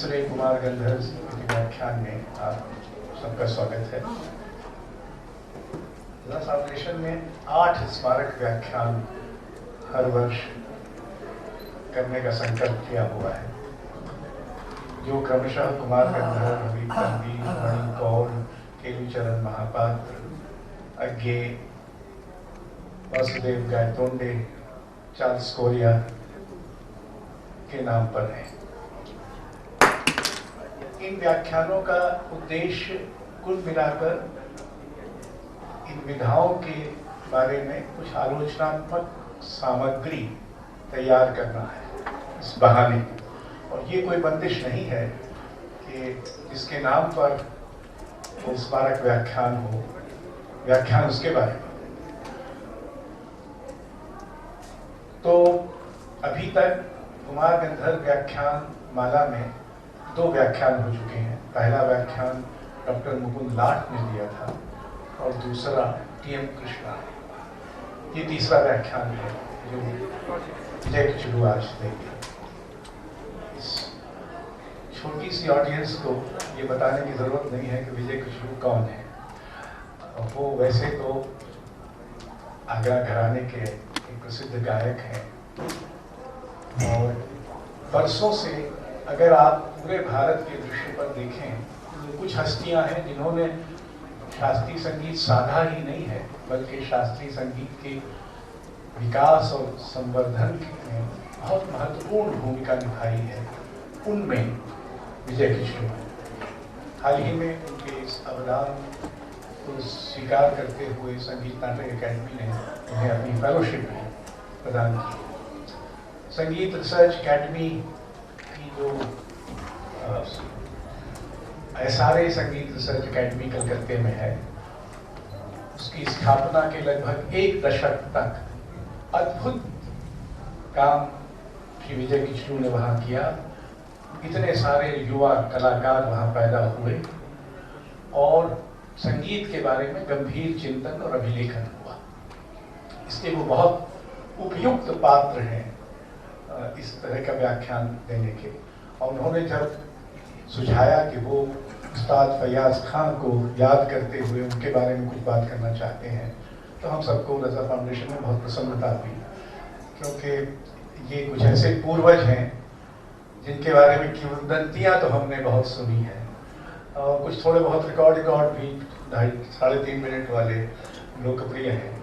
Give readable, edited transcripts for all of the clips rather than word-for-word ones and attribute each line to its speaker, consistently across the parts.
Speaker 1: तीसरे कुमार गंधर्व स्मृति व्याख्यान में आप सबका स्वागत है। लता फाउंडेशन में 8 स्मारक व्याख्यान हर वर्ष करने का संकल्प किया हुआ है, जो क्रमशः कुमार गंधर्व, रवि तन्वी, मणि कौल, केलुचरण महापात्र, अज्ञे, वासुदेव गायतोंडे, चार्ल्स कोरिया के नाम पर है। इन व्याख्यानों का उद्देश्य कुल मिलाकर इन विधाओं के बारे में कुछ आलोचनात्मक सामग्री तैयार करना है इस बहाने। और ये कोई बंदिश नहीं है कि इसके नाम पर वो स्मारक व्याख्यान हो, व्याख्यान उसके बारे में। तो अभी तक कुमार गंधर्व व्याख्यान माला में 2 व्याख्यान हो चुके हैं। पहला व्याख्यान डॉक्टर मुकुंद लाट ने दिया था और दूसरा टी.एम. कृष्णा। ये तीसरा व्याख्यान है जो विजय किचलू आज देंगे। इस छोटी सी ऑडियंस को ये बताने की जरूरत नहीं है कि विजय किचलू कौन है। वो वैसे तो आगरा घराने के एक प्रसिद्ध गायक हैं और वर्षों से अगर आप पूरे भारत के दृश्य पर देखें तो कुछ हस्तियां हैं जिन्होंने शास्त्रीय संगीत साधा ही नहीं है बल्कि शास्त्रीय संगीत के विकास और संवर्धन में बहुत महत्वपूर्ण भूमिका निभाई है। उनमें विजय किचलू है। हाल ही में उनके इस अवदान को स्वीकार करते हुए संगीत नाटक अकेडमी ने उन्हें अपनी फेलोशिप प्रदान की। संगीत रिसर्च अकेडमी की जो SRA संगीत रिसर्च अकेडमी कलकत्ते में है, उसकी स्थापना के लगभग 1 दशक तक अद्भुत काम श्री विजय किचलू ने वहाँ किया। इतने सारे युवा कलाकार वहाँ पैदा हुए और संगीत के बारे में गंभीर चिंतन और अभिलेखन हुआ। इसलिए वो बहुत उपयुक्त पात्र हैं इस तरह का व्याख्यान देने के। और उन्होंने जब सुझाया कि वो उस्ताद फैयाज खान को याद करते हुए उनके बारे में कुछ बात करना चाहते हैं, तो हम सबको लता फाउंडेशन में बहुत प्रसन्नता हुई, क्योंकि ये कुछ ऐसे पूर्वज हैं जिनके बारे में किंवदंतियां तो हमने बहुत सुनी है और कुछ थोड़े बहुत रिकॉर्ड भी 2.5-3.5 मिनट वाले लोकप्रिय हैं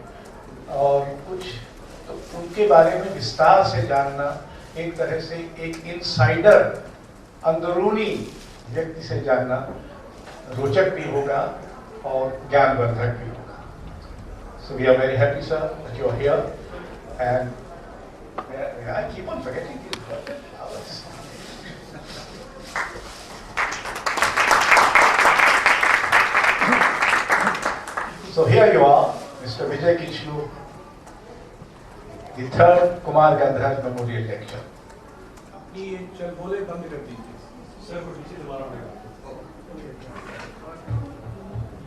Speaker 1: और कुछ तो उनके बारे में विस्तार से जानना एक तरह से एक इनसाइडर अंदरूनी व्यक्ति से जानना रोचक भी होगा और ज्ञानवर्धक भी होगा। So we are very happy, sir, that you are here, and I keep on forgetting these flowers. So here you are, Mr. Vijay Kichlu, the 3rd Kumar Gandharv Memorial Lecture.
Speaker 2: अपनी चल बोले बंद कर दीजिए, सर को पीछे दोबारा होगा।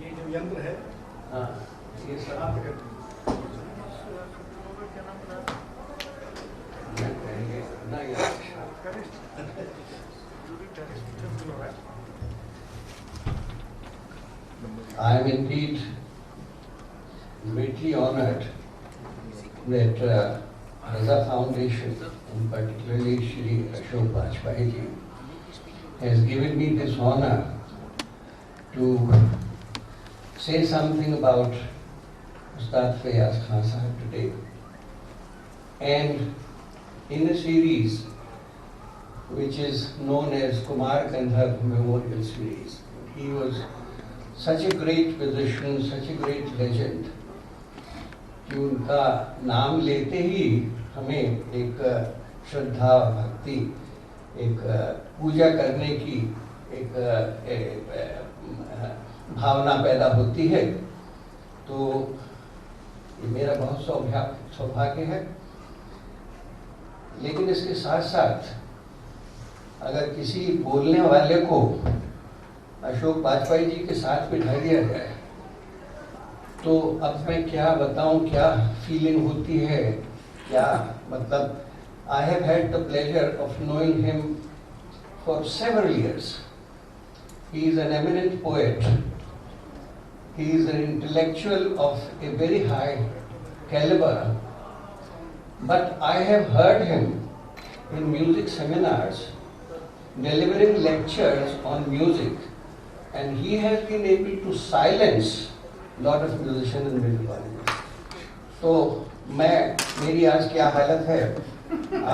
Speaker 2: ये जो यंत्र है, हाँ, ये समाप्त कर दीजिए।
Speaker 3: I am indeed greatly honored that Lata Foundation, and particularly Shri Ashok Bajpai ji, has given me this honor to say something about Ustad Fayaz Khan Sahib today. And in a series which is known as Kumar Gandharv Memorial Series, he was such a great musician, such a great legend, कि उनका नाम लेते ही हमें एक श्रद्धा, भक्ति, एक पूजा करने की एक भावना पैदा होती है। तो ये मेरा बहुत सौभाग्य है। लेकिन इसके साथ साथ अगर किसी बोलने वाले को अशोक बाजपेयी जी के साथ बिठा दिया जाए तो अब मैं क्या बताऊं, क्या फीलिंग होती है, क्या मतलब I have had the pleasure of knowing him for several years. He is an eminent poet. He is an intellectual of a very high caliber. But I have heard him in music seminars delivering lectures on music, and he has been able to silence a lot of musicians in music colleges. तो मेरी आज क्या हालत है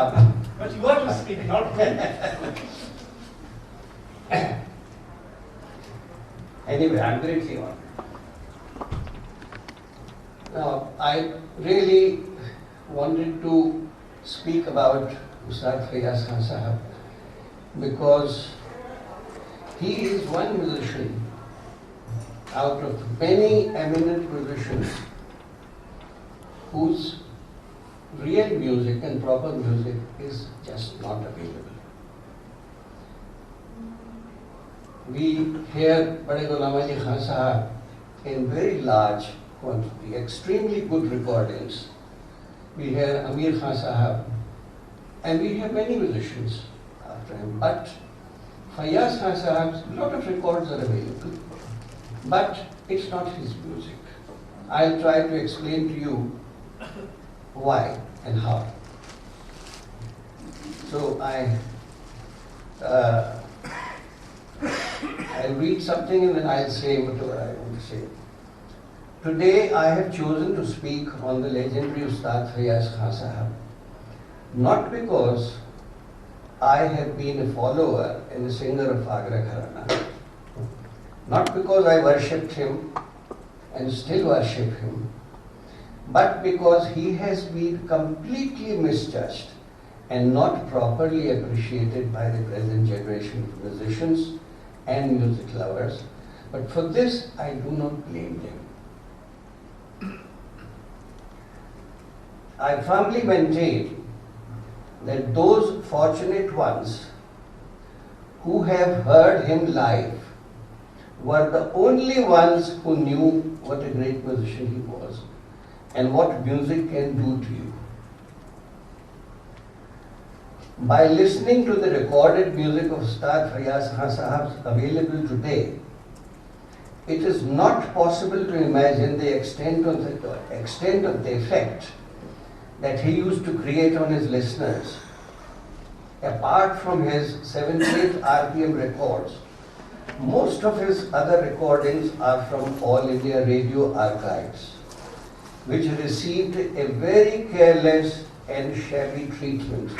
Speaker 3: आप
Speaker 2: But you are to speak, not me.
Speaker 3: Anyway, I'm greatly honored. Now, I really wanted to speak about Ustad Fayaz Khan Sahab because he is one musician out of many eminent musicians whose real music and proper music is just not available. We hear Bade Ghulam Ali Khan Sahab in very large quantity, extremely good recordings. We hear Amir Khan Sahab, and we have many musicians after him. But Fayaz Khan Sahab's lot of records are available, but it's not his music. I'll try to explain to you why and how. So I'll read something and then I'll say whatever I want to say. Today I have chosen to speak on the legendary Ustad Fayaz Khan Sahab, not because I have been a follower and a singer of Agra Gharana, not because I worshipped him and still worship him, but because he has been completely misjudged and not properly appreciated by the present generation of musicians and music lovers. But for this, I do not blame them. I firmly maintain that those fortunate ones who have heard him live were the only ones who knew what a great musician he was and what music can do to you. By listening to the recorded music of Ustad Fayaz Khan Sahab available today, it is not possible to imagine the extent of the effect that he used to create on his listeners. Apart from his 78 RPM records, most of his other recordings are from All India Radio archives, which received a very careless and shabby treatment,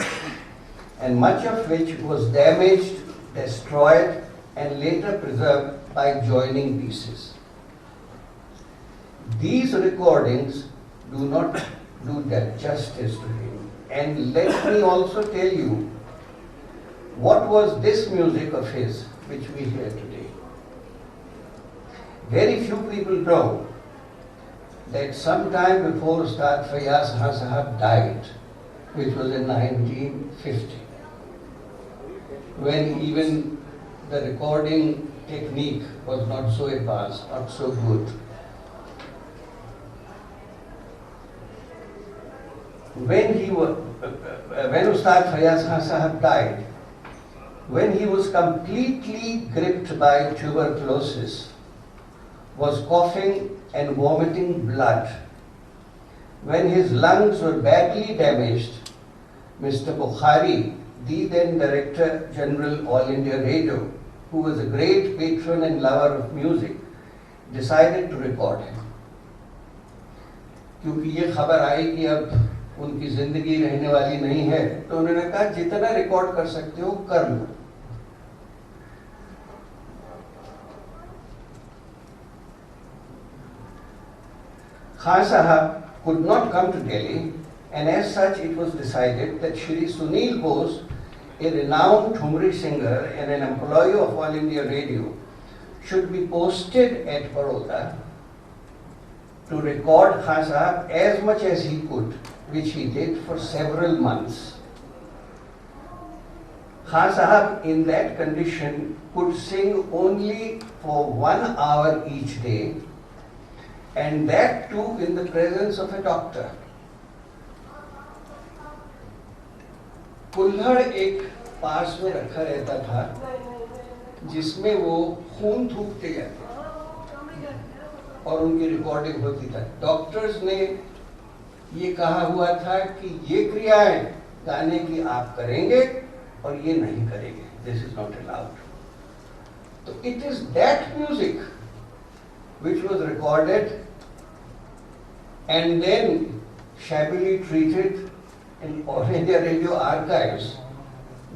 Speaker 3: and much of which was damaged, destroyed, and later preserved by joining pieces. These recordings do not do that justice to him. And let me also tell you what was this music of his which we hear today. Very few people know that sometime before Ustad Fayaz Khan Sahab died, which was in 1950, when even the recording technique was not so advanced, not so good. When Ustad Fayaz Khan Sahab died, when he was completely gripped by tuberculosis, was coughing and vomiting blood, when his lungs were badly damaged, Mr. Bukhari, the then Director General All India Radio, who was a great patron and lover of music, decided to record him. क्योंकि ये खबर आई कि अब उनकी जिंदगी रहने वाली नहीं है, तो उन्होंने कहा जितना रिकॉर्ड कर सकते हो कर लो. Khan Sahab could not come to Delhi, and as such it was decided that Shri Sunil Bose, a renowned Thumri singer and an employee of All India Radio, should be posted at Baroda to record Khan Sahab as much as he could, which he did for several months. Khan Sahab in that condition could sing only for 1 hour each day, and that too in the presence of a doctor. कुल्हड़ एक पास में रखा रहता था जिसमें वो खून थूकते जाते और उनकी रिकॉर्डिंग होती था। डॉक्टर्स ने ये कहा हुआ था कि ये क्रियाएं गाने की आप करेंगे और ये नहीं करेंगे, दिस इज नॉट अलाउड। तो it is that music which was recorded and then shabbily treated in All India Radio archives,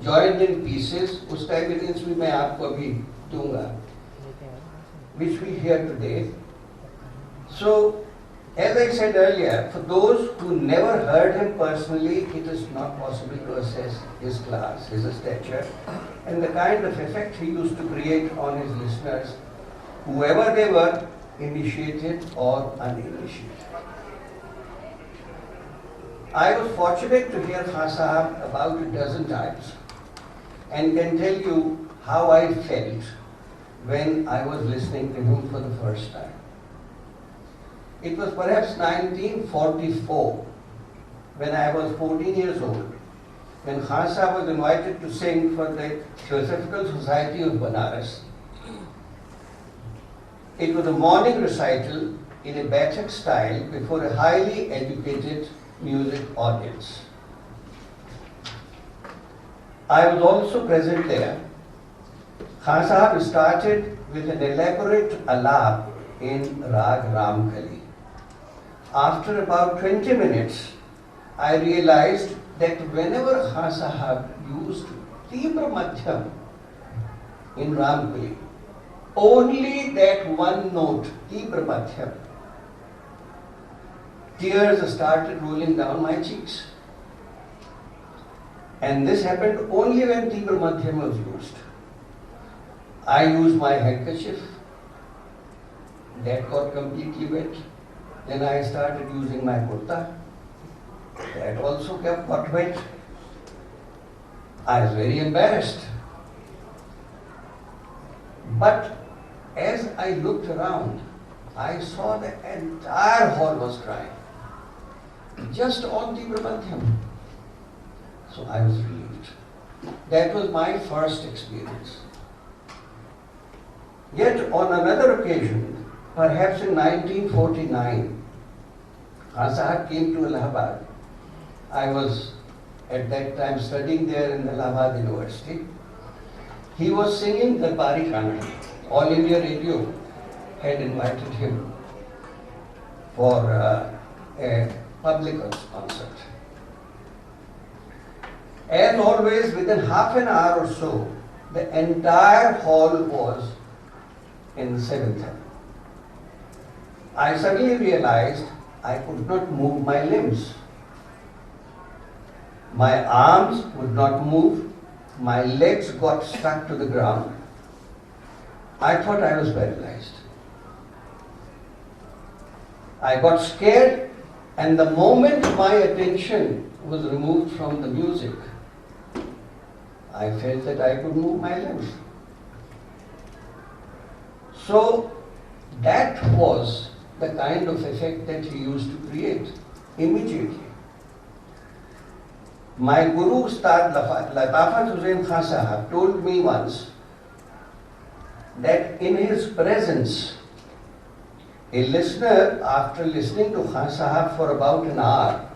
Speaker 3: joined in pieces, उसका evidence भी मैं आपको अभी दूंगा, which we hear today. So, as I said earlier, for those who never heard him personally, it is not possible to assess his class, his stature, and the kind of effect he used to create on his listeners, whoever they were, initiated or uninitiated. I was fortunate to hear Khan Sahab about a dozen times and can tell you how I felt when I was listening to him for the first time. It was perhaps 1944 when I was 14 years old, when Khan Sahab was invited to sing for the Theosophical Society of Banaras. It was a morning recital in a Bathak style before a highly educated music audience. I was also present there. Khan Sahab started with an elaborate alap in Rag Ramkali. After about 20 minutes, I realized that whenever Khan Sahab used Tibra Madhyam in Ramkali, only that one note, Tibra Madhyam, tears started rolling down my cheeks. And this happened only when Tibra Madhyam was used. I used my handkerchief, that got completely wet. Then I started using my kurta, that also got wet. I was very embarrassed. But as I looked around, I saw the entire hall was crying, just on Tibra Madhyam. So I was relieved. That was my first experience. Yet on another occasion, perhaps in 1949, Khan Sahab came to Allahabad. I was at that time studying there in Allahabad University. He was singing Darbari Khana. All India Radio had invited him for a public concert. As always, within half an hour or so, the entire hall was in the seventh heaven. I suddenly realized I could not move my limbs. My arms would not move. My legs got stuck to the ground. I thought I was paralyzed. I got scared, and the moment my attention was removed from the music, I felt that I could move my limbs. So that was the kind of effect that he used to create immediately. My Guru Ustad Latafat Hussain Khan Sahab told me once that in his presence, a listener, after listening to Khan Sahab for about an hour,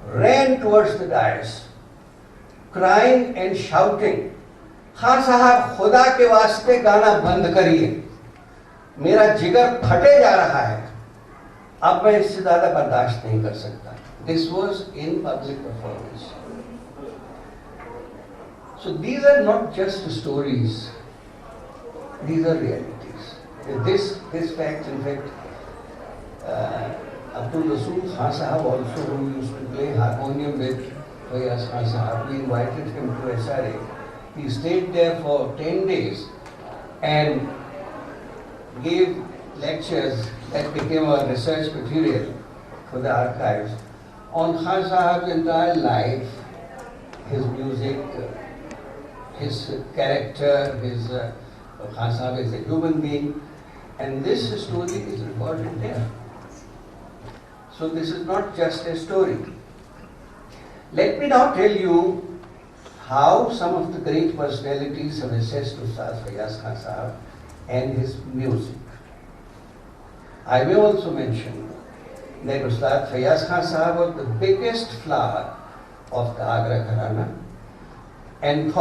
Speaker 3: ran towards the dais, crying and shouting, "Khan Sahab, खुदा के वास्ते गाना बंद करिए, मेरा जिगर फटे जा रहा है, अब मैं इससे ज़्यादा बर्दाश्त नहीं कर सकता." This was in public performance. So these are not just stories, these are realities. This fact, in fact, Abdul Rasool Khan Sahab also, who used to play harmonium with Fayaz Khan Sahab, we invited him to SRA. He stayed there for 10 days and gave lectures that became a research material for the archives on Khan Sahab's entire life, his music, his character, his Khan Sahab is a human being, and this story is recorded there. So this is not just a story. Let me now tell you how some of the great personalities have assessed Ustad Fayaz Khan Sahab and his music. I will also mention that Ustad Fayaz Khan Sahab was the biggest flower of the Agra Gharana, and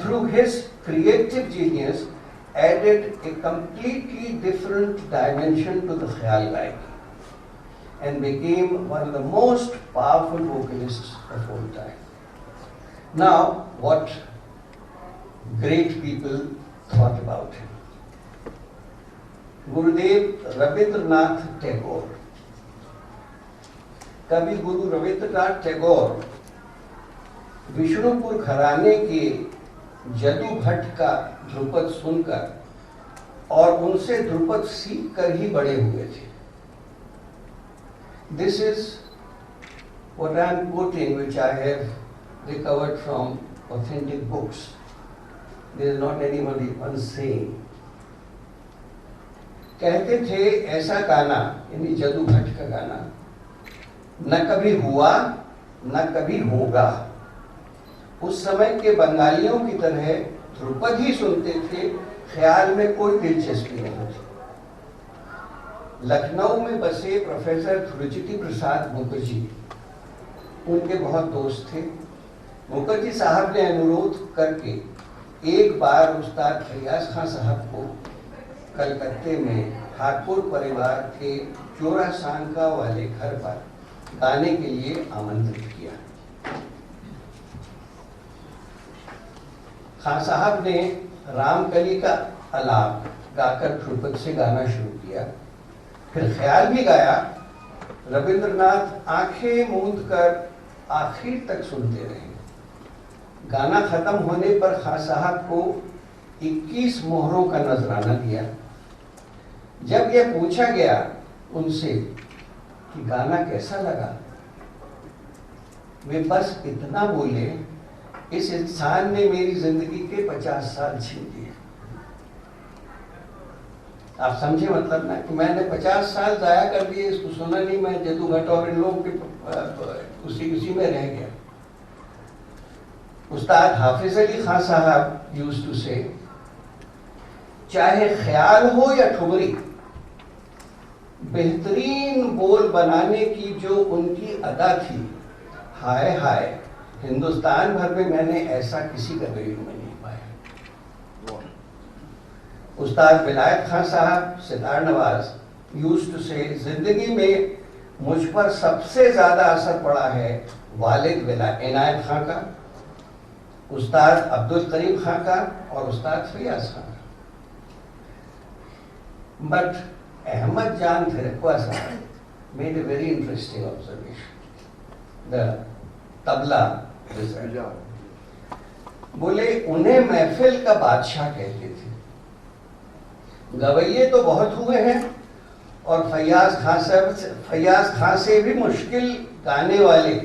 Speaker 3: through his creative genius added a completely different dimension to the Khayal Gaiki and became one of the most powerful vocalists of all time. Now, what great people thought about him. Gurudev Rabindranath Tagore. कवि गुरु रविंद्रनाथ टैगोर विष्णुपुर घराने के जदू भट्ट का ध्रुपद सुनकर और उनसे ध्रुपद सीख कर ही बड़े हुए थे. This is what I am quoting, which I have recovered from authentic books. There is not anybody one saying. कहते थे ऐसा गाना, यानी जदू भट्ट का गाना, न कभी हुआ न कभी होगा. उस समय के बंगालियों की तरह ध्रुपद ही सुनते थे, ख्याल में कोई दिलचस्पी नहीं थी. लखनऊ में बसे प्रोफेसर धुरचिति प्रसाद मुखर्जी उनके बहुत दोस्त थे. मुखर्जी साहब ने अनुरोध करके एक बार उस्ताद फैयाज खान साहब को कलकत्ते में ठाकुर परिवार के चोरा सांका वाले घर पर गाने के लिए आमंत्रित किया. खान साहब ने रामकली का अलाप गाकर ध्रुपद से गाना शुरू किया, फिर ख्याल भी गाया. रविंद्रनाथ आंखें मूंद कर आखिर तक सुनते रहे. गाना खत्म होने पर खान साहब को 21 मोहरों का नजराना दिया. जब यह पूछा गया उनसे कि गाना कैसा लगा, वे बस इतना बोले, इस इंसान ने मेरी जिंदगी के 50 साल छीन दिए. आप समझे मतलब ना, कि मैंने 50 साल जाया कर दिए, इसको सुना नहीं. मैं जदू भट्ट और इन लोगों के उसी में रह गया. उस्ताद हाफिज अली खान साहब यूज्ड टू से, चाहे ख्याल हो या ठुमरी, बेहतरीन बोल बनाने की जो उनकी अदा थी, हाय हाय, हिंदुस्तान भर में मैंने ऐसा किसी कबीर में नहीं पाया. उस्ताद विलायत खान साहब सितार नवाज यूज्ड टू से, जिंदगी में मुझ पर सबसे ज्यादा असर पड़ा है वालिद इनायत खान का, उस्ताद अब्दुल करीम खान का और उस्ताद फैयाज खान का. बट अहमद जान थिरकवा साहब made a very interesting observation. The tabla बोले, उन्हें महफिल का बादशाह कहते थे. गवैये तो बहुत हुए हैं और फैयाज खान से भी मुश्किल गाने वाले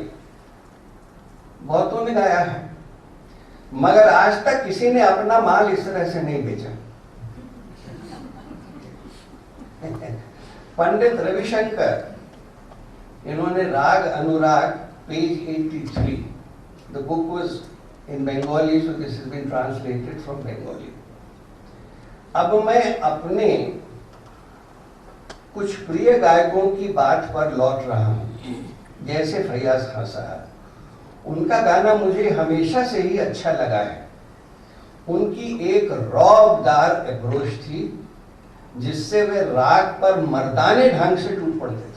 Speaker 3: बहुतों ने गाया है, मगर आज तक किसी ने अपना माल इस तरह से नहीं बेचा. पंडित रविशंकर, इन्होंने राग अनुराग, page 83, the book was in Bengali, so this has been translated from Bengali. अब मैं अपने कुछ प्रिय गायकों की बात पर लौट रहा हूं, जैसे फैयाज खान साहब. उनका गाना मुझे हमेशा से ही अच्छा लगा है. उनकी एक रौबदार अप्रोच थी, जिससे वे राग पर मर्दाने ढंग से टूट पड़ते थे,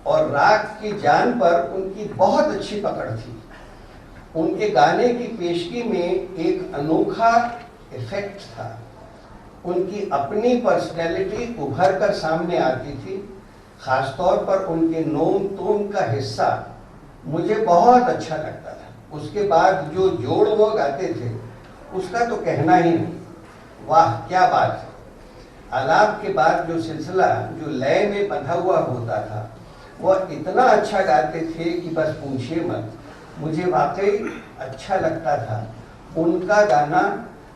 Speaker 3: और राग की जान पर उनकी बहुत अच्छी पकड़ थी. उनके गाने की पेशगी में एक अनोखा इफेक्ट था. उनकी अपनी पर्सनैलिटी उभर कर सामने आती थी. खासतौर पर उनके नोम तोम का हिस्सा मुझे बहुत अच्छा लगता था. उसके बाद जो जोड़ वो गाते थे, उसका तो कहना ही नहीं. वाह क्या बात है. आलाप के बाद जो सिलसिला जो लय में बंधा हुआ होता था, वह इतना अच्छा गाते थे कि बस पूछिए मत. मुझे वाकई अच्छा लगता था उनका गाना.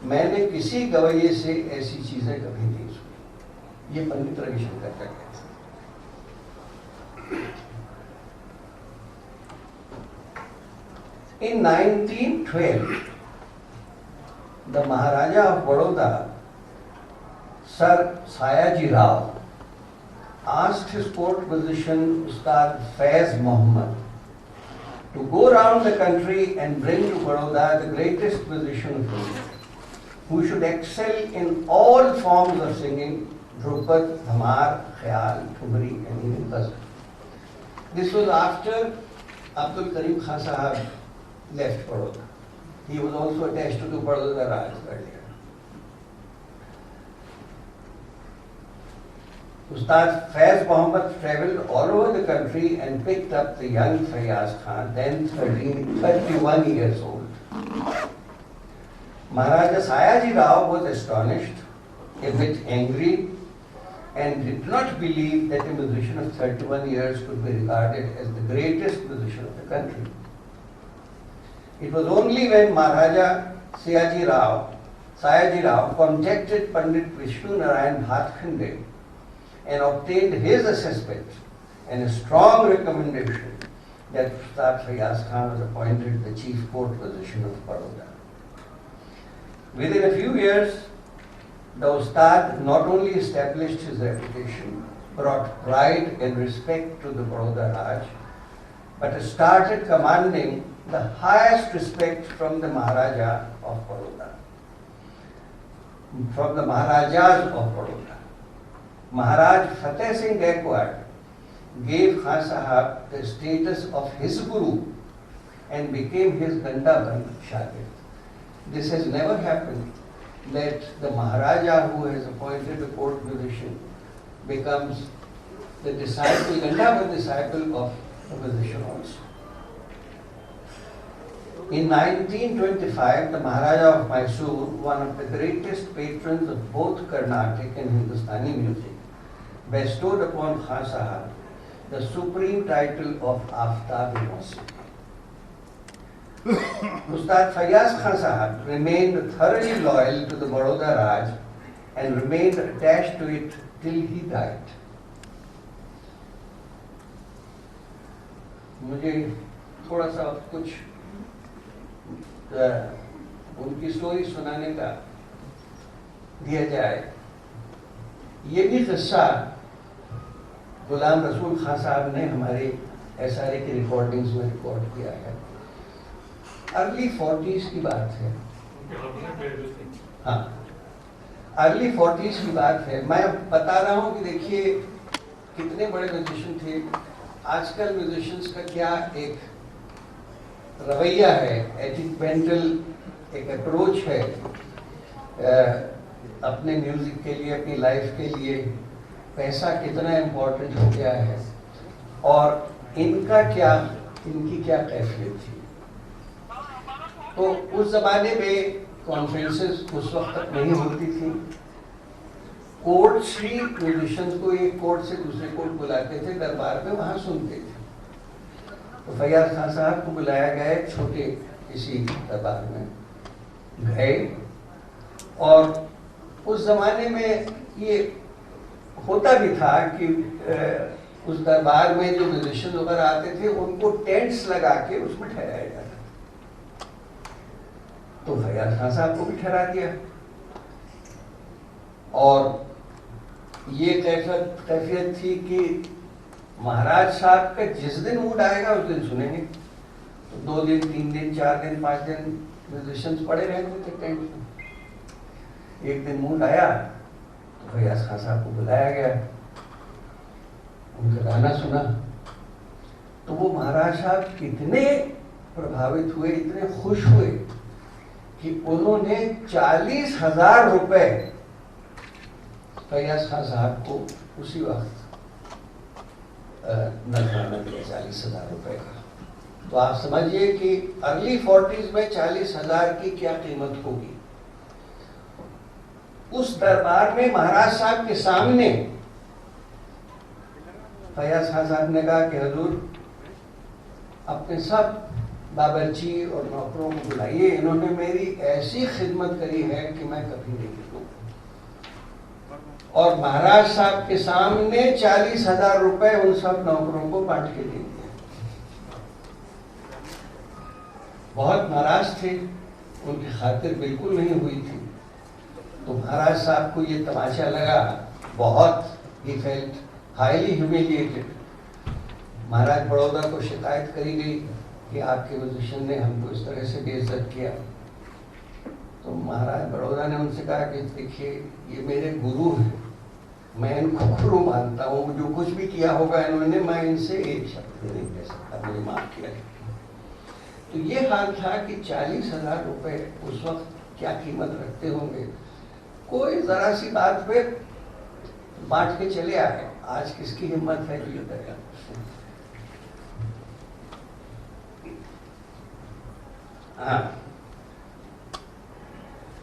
Speaker 3: मैंने किसी गवैये से ऐसी चीजें कभी नहीं सुनी. ये पंडित रविशंकर का कहना. In 1912, the Maharaja of Baroda, Sir Sayaji Rao, asked his court physician Ustad Faiz Muhammad to go around the country and bring to Baroda the greatest musician of India, who should excel in all forms of singing, Dhrupad, Dhamar, Khayal, Thumri and even Ghazal. This was after Abdul Karim Khan Sahab left Baroda. He was also attached to the Baroda Raj earlier. Ustad Faiz Muhammad travelled all over the country and picked up the young Fayaz Khan, then 31 years old. Maharaja Sayaji Rao was astonished, a bit angry, and did not believe that a musician of 31 years could be regarded as the greatest musician of the country. It was only when Maharaja Sayaji Rao contacted Pandit Vishnu Narayan Bhatkhande and obtained his assessment and a strong recommendation that Ustad Fayaz Khan was appointed the chief court physician of Baroda. Within a few years, the Ustad not only established his reputation, brought pride and respect to the Baroda Raj, but started commanding the highest respect from the Maharaja of Baroda, from the Maharajas of Baroda. Maharaj Fateh Singh Gaikwad gave Khan Sahab the status of his guru and became his Gandaband Shagird. This has never happened, that the Maharaja who has appointed a court physician becomes the disciple, Gandaband disciple of the physician also. In 1925, the Maharaja of Mysore, one of the greatest patrons of both Carnatic and Hindustani music, bestowed upon Khan Sahab the supreme title of Aftab-e-Mausi. Ustad Fayaz Khan Sahab remained thoroughly loyal to the Baroda Raj and remained attached to it till he died. मुझे थोड़ा सा कुछ उनकी story सुनाने का दिया जाए। ये भी किस्सा गुलाम रसूल खान साहब ने हमारे SRA की रिकॉर्डिंग्स में रिकॉर्ड किया है। अर्ली 40s की बात है। हाँ, अर्ली 40s की बात है। मैं बता रहा हूँ कि देखिए कितने बड़े म्यूजिशियन थे। आजकल म्यूजिशियंस का क्या एक रवैया है, एटिक्वेंटल एक अप्रोच है अपने म्यूजिक के लिए, अपनी लाइफ के लिए। पैसा कितना इम्पोर्टेंट हो गया है और इनकी क्या कैफियत थी। तो उस जमाने में कॉन्फ्रेंसेस उस वक्त तक नहीं होती थी। कोर्ट्स ही म्यूजिशियंस को एक कोर्ट से दूसरे कोर्ट बुलाते थे, दरबार में वहां सुनते थे। तो फैयाज खान साहब को बुलाया गया एक छोटे किसी दरबार में गए और उस जमाने में ये होता भी था कि उस दरबार में जो म्यूजिशियन वगैरह आते थे उनको टेंट्स लगा के उसमें ठहराया जाता। तो फैयाज खान साहब को भी ठहरा दिया और ये कैफियत थी कि महाराज साहब का जिस दिन मूड आएगा उस दिन सुनेंगे। तो 2 दिन 3 दिन 4 दिन 5 दिन म्यूजिशियंस पड़े रहते थे टेंट में। एक दिन मूड आया तो फैयाज खान साहब को बुलाया गया, उनका गाना सुना तो वो महाराज साहब इतने प्रभावित हुए, इतने खुश हुए कि उन्होंने 40,000 रुपए फैयाज खान साहब को उसी वक्त नजराना दिया, 40,000 रुपए का। तो आप समझिए कि अर्ली 40s में 40,000 की क्या कीमत होगी। उस दरबार में महाराज साहब के सामने फैयाज खान साहब ने कहा कि हुजूर अपने सब बावर्ची और नौकरों को बुलाइए, इन्होंने मेरी ऐसी खिदमत करी है कि मैं कभी नहीं भूलूं। और महाराज साहब के सामने 40,000 रुपए उन सब नौकरों को बांट के दे दिए। बहुत नाराज थे, उनकी खातिर बिल्कुल नहीं हुई थी। तो महाराज साहब को ये तमाशा लगा, बहुत ही फेल्ट हाईली ह्यूमिलिएटेड। महाराज बड़ौदा को शिकायत करी गई कि आपके म्यूजिशियन ने हमको इस तरह से बेइज्जत किया। तो महाराज बड़ौदा ने उनसे कहा कि देखिए, ये मेरे गुरु हैं, मैं इनको गुरु मानता हूँ, जो कुछ भी किया होगा इन्होंने, मैं इनसे एक शब्द नहीं कह सकता, मुझे माफ किया। तो ये हाल था कि 40,000 रुपए उस वक्त क्या कीमत रखते होंगे। कोई जरा सी बात पे बांट के चले आए। आज किसकी हिम्मत है कि ये करेगा?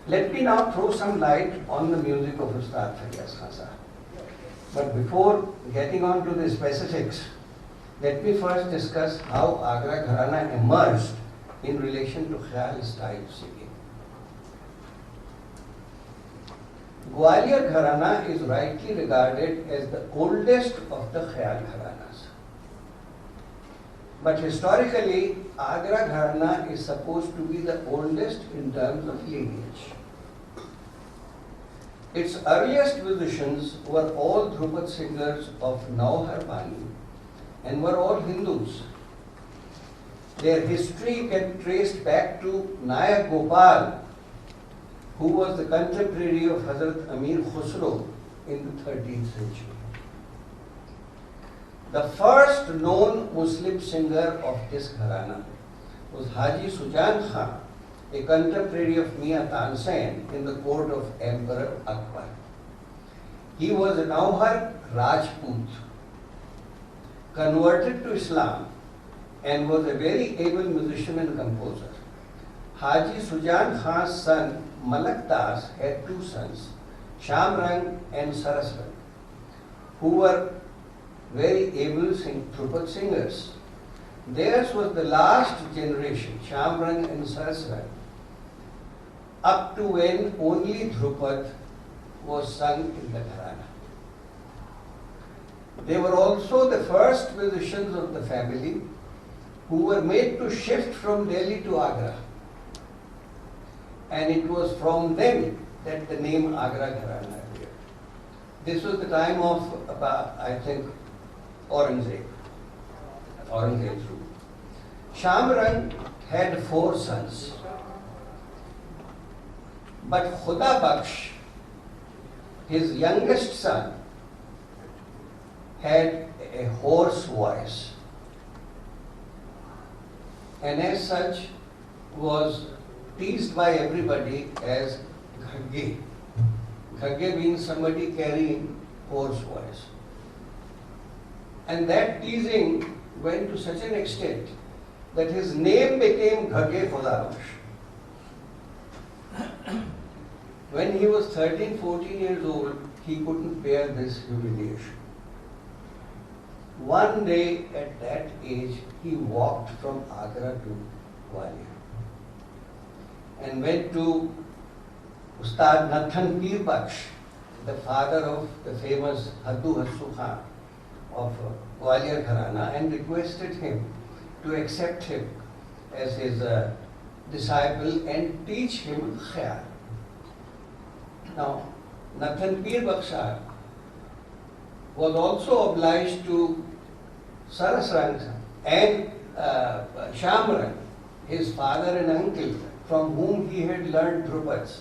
Speaker 3: Let me now throw some light on the music of Ustad Faiyaz Khan Sahab. But before getting on to the specifics, let me first discuss how Agra Gharana emerged in relation to Khyal style singing. Gwalior Gharana is rightly regarded as the oldest of the Khyal Gharanas. But historically, Agra Gharana is supposed to be the oldest in terms of lineage. Its earliest musicians were all Dhrupad singers of Nauhar Bani and were all Hindus. Their history can be traced back to Nayak Gopal, who was the contemporary of Hazrat Amir Khusro in the 13th century. The first known Muslim singer of this gharana was Haji Sujan Khan, a contemporary of Mian Tansen in the court of Emperor Akbar. He was a Nauhar Rajput, converted to Islam, and was a very able musician and composer. Haji Sujan Khan's son Malak Das had two sons, Shamrang and Saraswat, who were very able Dhrupad singers. Theirs was the last generation, Shamrang and Saraswat, up to when only Dhrupad was sung in the gharana. They were also the first musicians of the family who were made to shift from Delhi to Agra. And it was from them that the name Agra Gharana appeared. This was the time of, I think, Aurangzeb's rule. Shamrang had 4 sons. But Khuda Baksh, his youngest son, had a hoarse voice, and as such was teased by everybody as Ghagge. Ghagge means somebody carrying hoarse voice. And that teasing went to such an extent that his name became Ghagge Khuda Baksh. When he was 13, 14 years old, he couldn't bear this humiliation. One day at that age, he walked from Agra to Gwalior and went to Ustad Nathan Peer Baksh, the father of the famous Haddu Hassu Khan of Gwalior Gharana, and requested him to accept him as his disciple and teach him Khyal. Now, Nathan Peer Baksh was also obliged to Sarasrang and Shamrang, his father and uncle, from whom he had learned Dhrupads.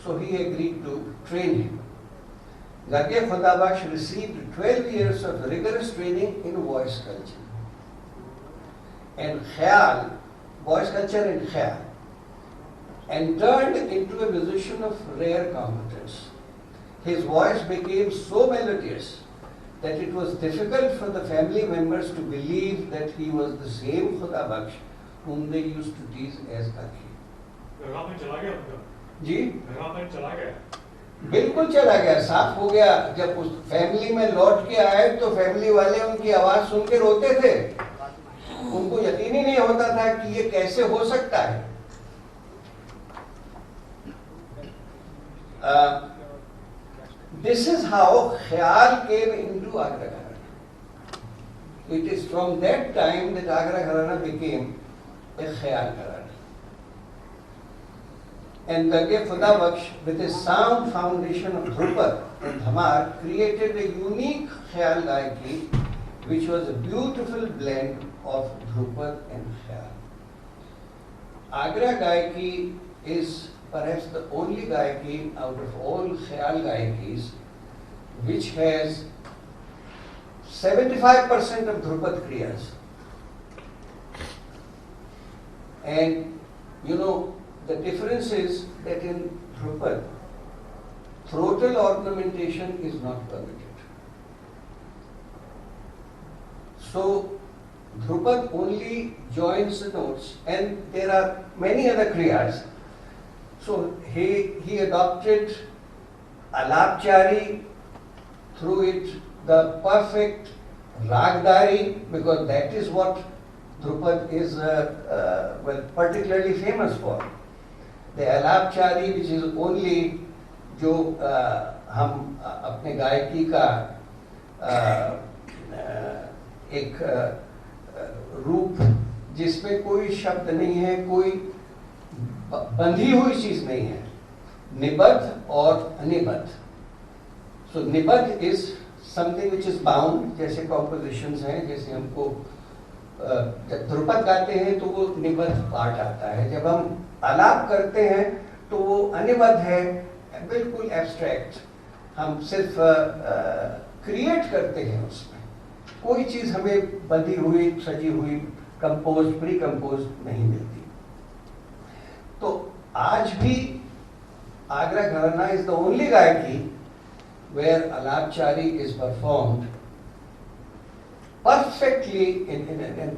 Speaker 3: So he agreed to train him. Ghagge Khuda Baksh received 12 years of rigorous training in voice culture and Khyal, voice culture and Khyal, and turned into a musician of rare competence. His voice became so melodious that it was difficult for the family members to believe that he was the same Khuda Baksh whom they used to tease as Ghagge. जी बिल्कुल चला गया, साफ हो गया। जब उस family में लौट के आए तो फैमिली वाले उनकी आवाज सुन के रोते थे। उनको यकीन ही नहीं होता था कि ये कैसे हो सकता है। This is how Khyal came into Agra Gharana. It is from that time that Agra Gharana became एक ख्याल कराना। And Darge Khuda Baksh, with a sound foundation of Dhrupad and Dhamar, created a unique Khayal Gayaki, which was a beautiful blend of Dhrupad and Khayal. Agra Gayaki is perhaps the only Gayaki out of all Khayal Gayakis which has 75% of Dhrupad Kriyas. And you know, the difference is that in Dhrupad, throatal ornamentation is not permitted. So, Dhrupad only joins the notes, and there are many other kriyas. So, he adopted Alapchari, through it the perfect Ragdari, because that is what Dhrupad is particularly famous for. The Alapchari, which is only जो हम अपने गायकी का एक रूप जिसमें कोई शब्द नहीं है, कोई बंधी हुई चीज नहीं है, निबद्ध और अनिबद्ध. So निबद्ध is something which is bound, जैसे compositions हैं, जैसे हमको जब ध्रुपद गाते हैं तो वो निबद्ध पार्ट आता है, जब हम आलाप करते हैं तो वो अनिबद्ध है, बिल्कुल एब्स्ट्रैक्ट, हम सिर्फ क्रिएट करते हैं, उसमें कोई चीज हमें बंधी हुई, सजी हुई, कंपोज, प्री कंपोज नहीं मिलती. तो आज भी Agra gharana is the only gayaki where alapchari is performed perfectly in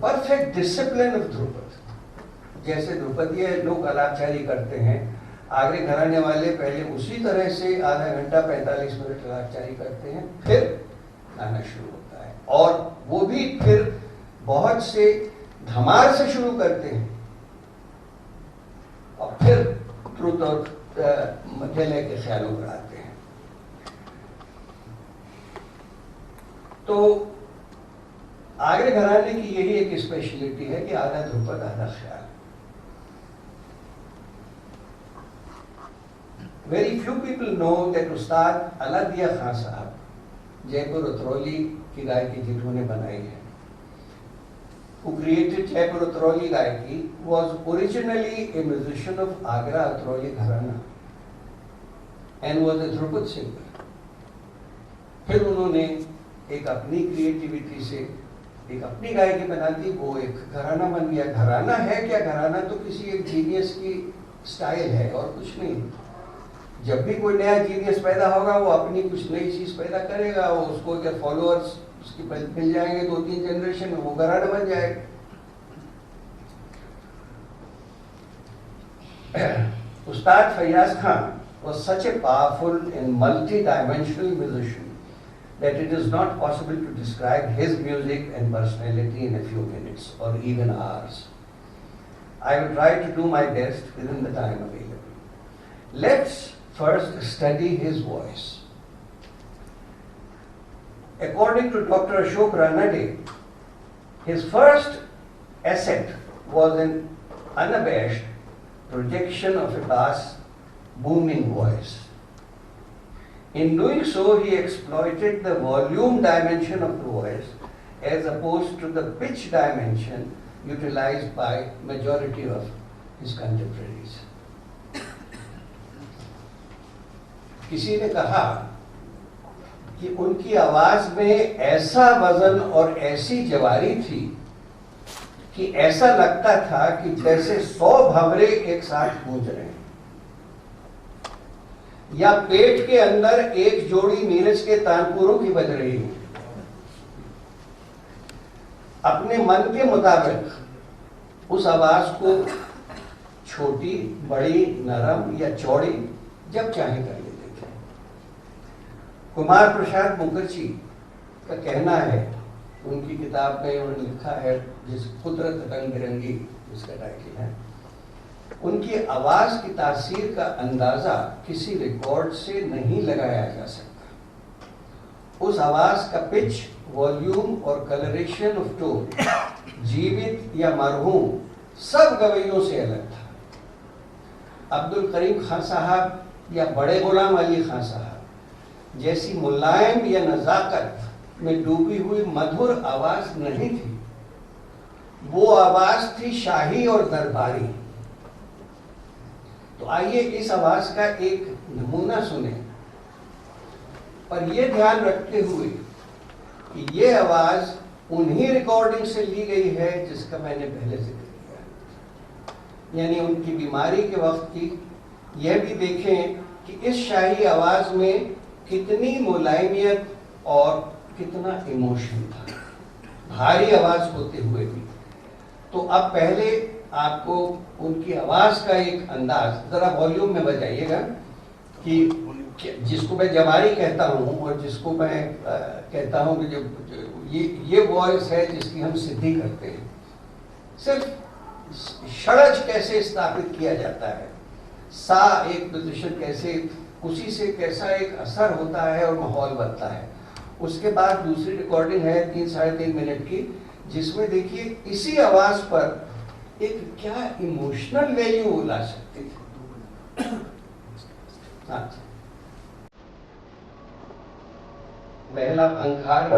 Speaker 3: perfect discipline of Dhrupad. जैसे ध्रुपदीय लोग अलापचारी करते हैं, आगरे घराने वाले पहले उसी तरह से आधा घंटा 45 मिनट अलापचारी करते हैं, फिर गाना शुरू होता है, और वो भी फिर बहुत से धमार से शुरू करते हैं और फिर द्रुत और मध्य लय के ख्यालों पर आते हैं. तो आगरे घराने की यही एक स्पेशलिटी है कि आधा ध्रुपद आधा ख्याल. Very few people know that उस्ताद अलादिया खान साहब, जयपुर उतरौली की गायकी जिन्होंने बनाई है, who created Jaipur Utroli गायकी, was originally a musician of Agra Utroli घराना and was a Dhrupad singer. फिर उन्होंने एक अपनी क्रिएटिविटी से एक अपनी गायकी बना दी, वो एक घराना बन गया. घराना है क्या? घराना तो किसी एक जीनियस की स्टाइल है और कुछ नहीं. जब भी कोई नया जीनियस पैदा होगा, वो अपनी कुछ नई चीज पैदा करेगा, वो उसको अगर फॉलोअर्स उसकी मिल जाएंगे 2-3 जनरेशन में, वो घराना बन जाएगा. उस्ताद Faiyaz Khan was such a powerful and multi-dimensional musician that it is not possible to describe his music and personality in a few minutes or even hours. I will try to do my best within the time available. Let's first study his voice. According to Dr. Ashok Ranade, his first asset was an unabashed projection of a bass booming voice. In doing so, he exploited the volume dimension of the voice as opposed to the pitch dimension utilized by majority of his contemporaries. किसी ने कहा कि उनकी आवाज में ऐसा वजन और ऐसी जवारी थी कि ऐसा लगता था कि जैसे 100 भंवरे एक साथ गूंज रहे हैं, या पेट के अंदर एक जोड़ी नीरज के तानपुरों की बज रही हो. अपने मन के मुताबिक उस आवाज को छोटी, बड़ी, नरम या चौड़ी जब चाहे कर लेते थे. कुमार प्रसाद मुखर्जी का कहना है, उनकी किताब में उन्होंने लिखा है, जिस कुदरत रंग बिरंगी उसका टाइटल है, उनकी आवाज की तासीर का अंदाजा किसी रिकॉर्ड से नहीं लगाया जा सकता. उस आवाज का पिच, वॉल्यूम और कलरेशन ऑफ टोन जीवित या मरहूम सब गवैयों से अलग था। अब्दुल करीम खान साहब या बड़े गुलाम अली खान साहब जैसी मुलायम या नज़ाकत में डूबी हुई मधुर आवाज नहीं थी। वो आवाज थी शाही और दरबारी। तो आइए इस आवाज का एक नमूना सुने, और ये ध्यान रखते हुए कि ये आवाज उन्हीं रिकॉर्डिंग से ली गई है जिसका मैंने पहले जिक्र किया, यानी उनकी बीमारी के वक्त की। यह भी देखें कि इस शाही आवाज में कितनी मुलायमियत और कितना इमोशन था, भारी आवाज होते हुए भी। तो अब पहले आपको उनकी आवाज का एक अंदाज जरा वॉल्यूम में बजाइएगा, कि जिसको मैं जवारी कहता हूं और जिसको मैं कहता हूं कि जब ये वॉइस है जिसकी हम सिद्धि करते हैं। सिर्फ षड्ज कैसे स्थापित किया जाता है, सा एक पोजीशन कैसे, उसी से कैसा एक असर होता है और माहौल बनता है। उसके बाद दूसरी रिकॉर्डिंग है 3-3.5 मिनट की, जिसमें देखिए इसी आवाज पर एक क्या इमोशनल वैल्यू वो ला सकती थी। हाँ, पहला पंखार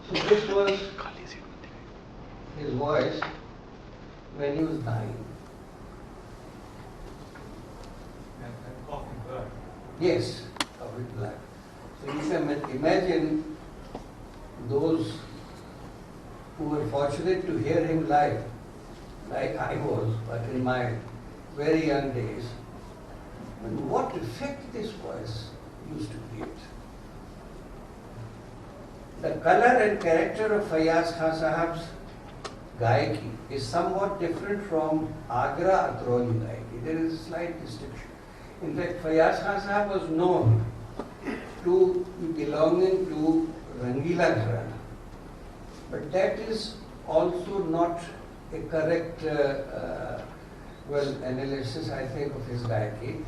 Speaker 3: So this was his voice when he was dying.
Speaker 2: And coughing blood.
Speaker 3: Yes, of his blood. So you can imagine those who were fortunate to hear him live, like I was, but in my very young days, and what effect this voice used to create. The color and character of Fayaz Khan Sahab's Gayaki is somewhat different from Agra Atroli Gayaki. There is a slight distinction. In fact, Fayaz Khan Sahab was known to be belonging to Rangila Gharana. But that is also not a correct analysis, I think, of his Gayaki,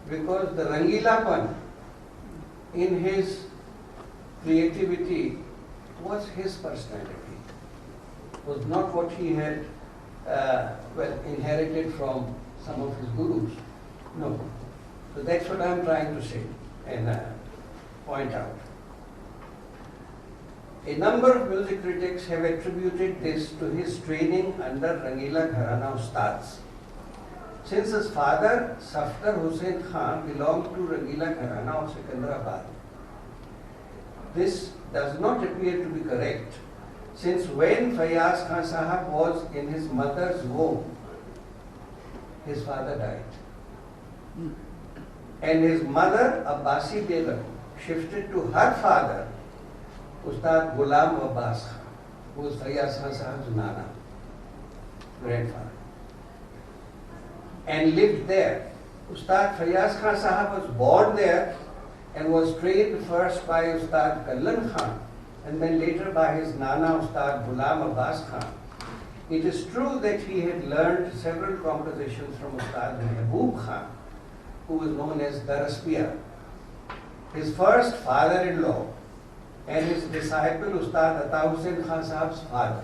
Speaker 3: because the Rangilapan in his creativity was his personality, was not what he had inherited from some of his gurus. No. So that's what I'm trying to say and point out. A number of music critics have attributed this to his training under Rangila Gharana Ustads. Since his father, Safdar Hussain Khan, belonged to Rangila Gharana of Secunderabad, this does not appear to be correct, since when Fayaz Khan Sahab was in his mother's womb, his father died. And his mother, Abbasi Begum, shifted to her father, Ustad Ghulam Abbas Khan, who was Fayaz Khan Sahab's Nana, grandfather, and lived there. Ustad Fayaz Khan Sahab was born there and was trained first by Ustad Kallan Khan and then later by his Nana Ustad Ghulam Abbas Khan. It is true that he had learned several compositions from Ustad Mehboob Khan, who was known as Daraspia, his first father-in-law, and his disciple Ustad Ata Hussain Khan Sahab's father.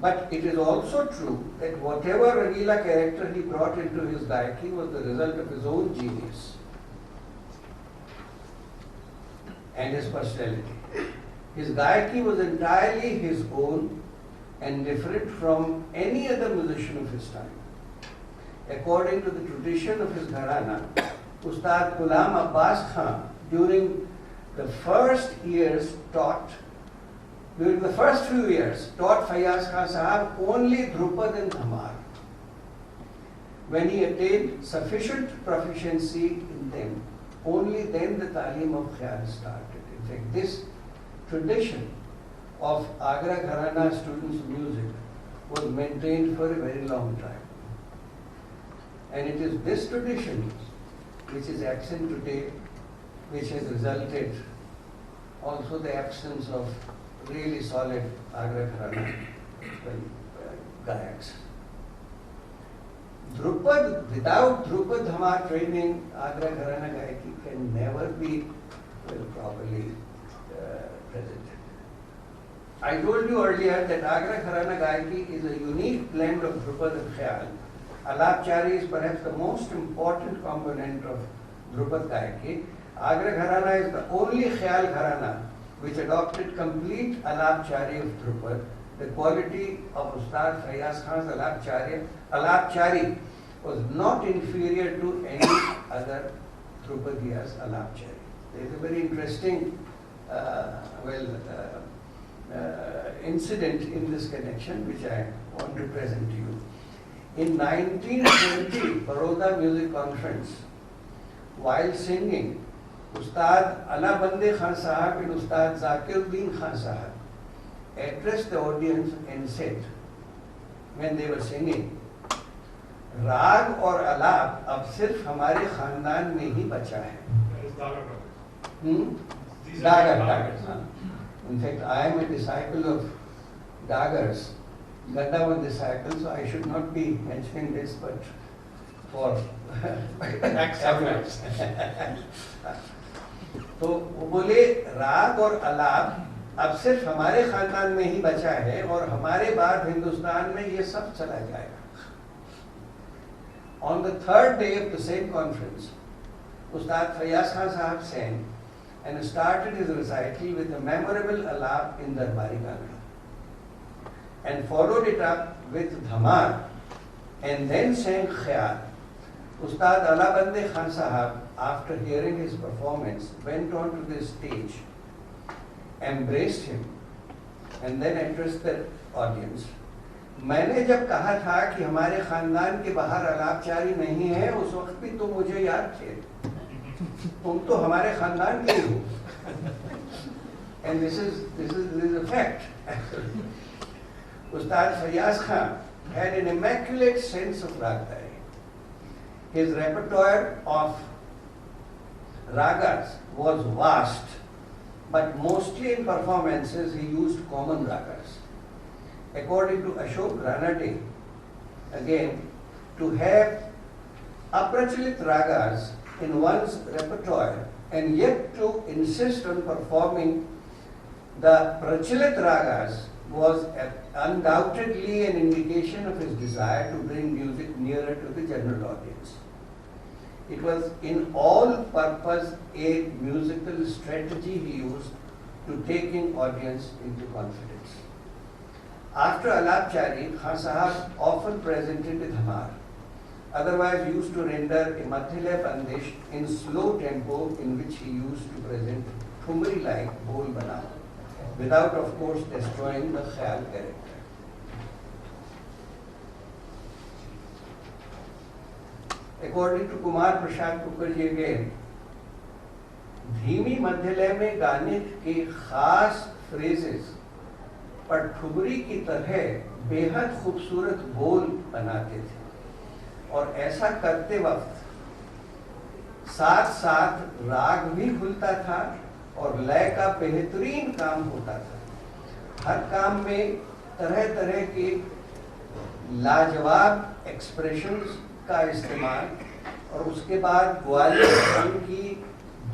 Speaker 3: But it is also true that whatever Rangila character he brought into his Gayaki was the result of his own genius and his personality. His Gayaki was entirely his own and different from any other musician of his time. According to the tradition of his Gharana, Ustad Ghulam Abbas Khan during the first few years taught Fayaz Khan Sahab only Drupad and Dhamar. When he attained sufficient proficiency in them, only then the Talim of Khayal started. In fact, this tradition of Agra Gharana students of music was maintained for a very long time. And it is this tradition which is absent today, which has resulted also the absence of really solid Agra Gharana Gayaks. Drupad, without Drupad Dhamar training, Agra Gharana Gayaki can never be properly presented. I told you earlier that Agra Gharana Gayaki is a unique blend of Drupad and Khayal. Alapchari is perhaps the most important component of Drupad Gayaki. Agra Gharana is the only Khayal Gharana which adopted complete alapchari of Dhrupad. The quality of Ustad Faiyaz Khan's alapchari was not inferior to any other Dhrupadiya's alapchari. There is a very interesting incident in this connection which I want to present to you. In 1920 Baroda Music Conference, while singing, Ustad Alabande Khan Sahab and Ustad Zakiruddin Khan Sahab addressed the audience and said, when they were singing, राग और अलाप अब सिर्फ हमारे खानदान में ही बचा है. Dagar. In fact, I am a disciple of Dagars. Ganda was disciple, so I should not be mentioning this, but for evidence. तो वो बोले राग और अलाप अब सिर्फ हमारे खानदान में ही बचा है और हमारे बाद हिंदुस्तान में ये सब चला जाएगा. On the third day of the same conference, Ustad Faiyaz Khan Sahab sang and started his recital with a memorable alap in Darbari Ganga and followed it up with Dhamar and then sang Khayal. Ustad Alabande Khan Sahab, after hearing his performance, went on to the stage, embraced him and then addressed the audience. मैंने जब कहा था कि हमारे खानदान के बाहर अलापचारी नहीं है, उस वक्त भी तो मुझे याद थे. तुम तो हमारे खानदान के ही हो. And this is a fact. Ustad Faiyaz Khan had an immaculate sense of ragdari. His repertoire of ragas was vast, but mostly in performances he used common ragas. According to Ashok Ranade, again, to have aprachalit ragas in one's repertoire and yet to insist on performing the prachalit ragas was undoubtedly an indication of his desire to bring music nearer to the general audience. It was in all purpose a musical strategy he used to taking audience into confidence. After Alapchari, Khan Sahab often presented a Dhamar, otherwise used to render a Mathile Bandish in slow tempo in which he used to present Thumri like Bol Banao, without of course destroying the Khayal character. According to Kumar Prasad Mukherjee again, धीमी मध्यलय में गाने के खास phrases पर ठुमरी की तरह बेहद खूबसूरत बोल बनाते थे और ऐसा करते वक्त साथ साथ राग भी खुलता था और लय का बेहतरीन काम होता था. हर काम में तरह तरह के लाजवाब एक्सप्रेशंस का इस्तेमाल और उसके बाद ग्वालियर की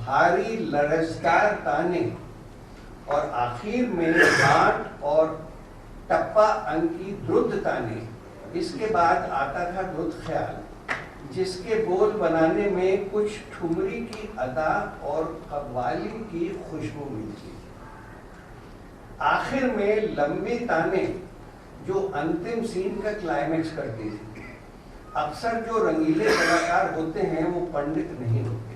Speaker 3: भारी लरजदार ताने और आखिर में गांठ और टप्पा अंक की द्रुत ताने. इसके बाद आता था द्रुत ख्याल, जिसके बोल बनाने में कुछ ठुमरी की अदा और कव्वाली की खुशबू मिलती. आखिर में लंबी ताने जो अंतिम सीन का क्लाइमेक्स करती थी. अक्सर जो रंगीले कलाकार होते हैं वो पंडित नहीं होते,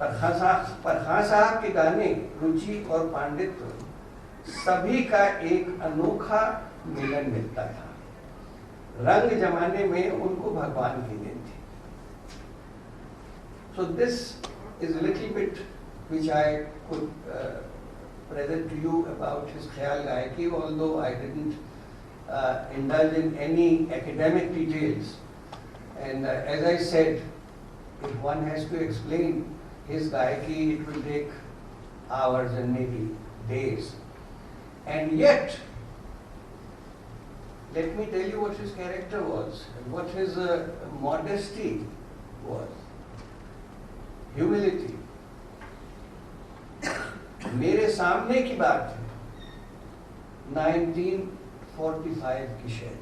Speaker 3: पर खान साहब के गाने रुचि और पांडित्य सभी का एक अनोखा मिलन मिलता था. रंग जमाने में उनको भगवान की देन थी. So this is a little bit which I could present to you about his Khayal Gayaki, although I didn't indulge in any academic details. And as I said, if one has to explain his Gayaki, it will take hours and maybe days. And yet, let me tell you what his character was, and what his modesty was. Humility. मेरे सामने की बात है 1945 की शायद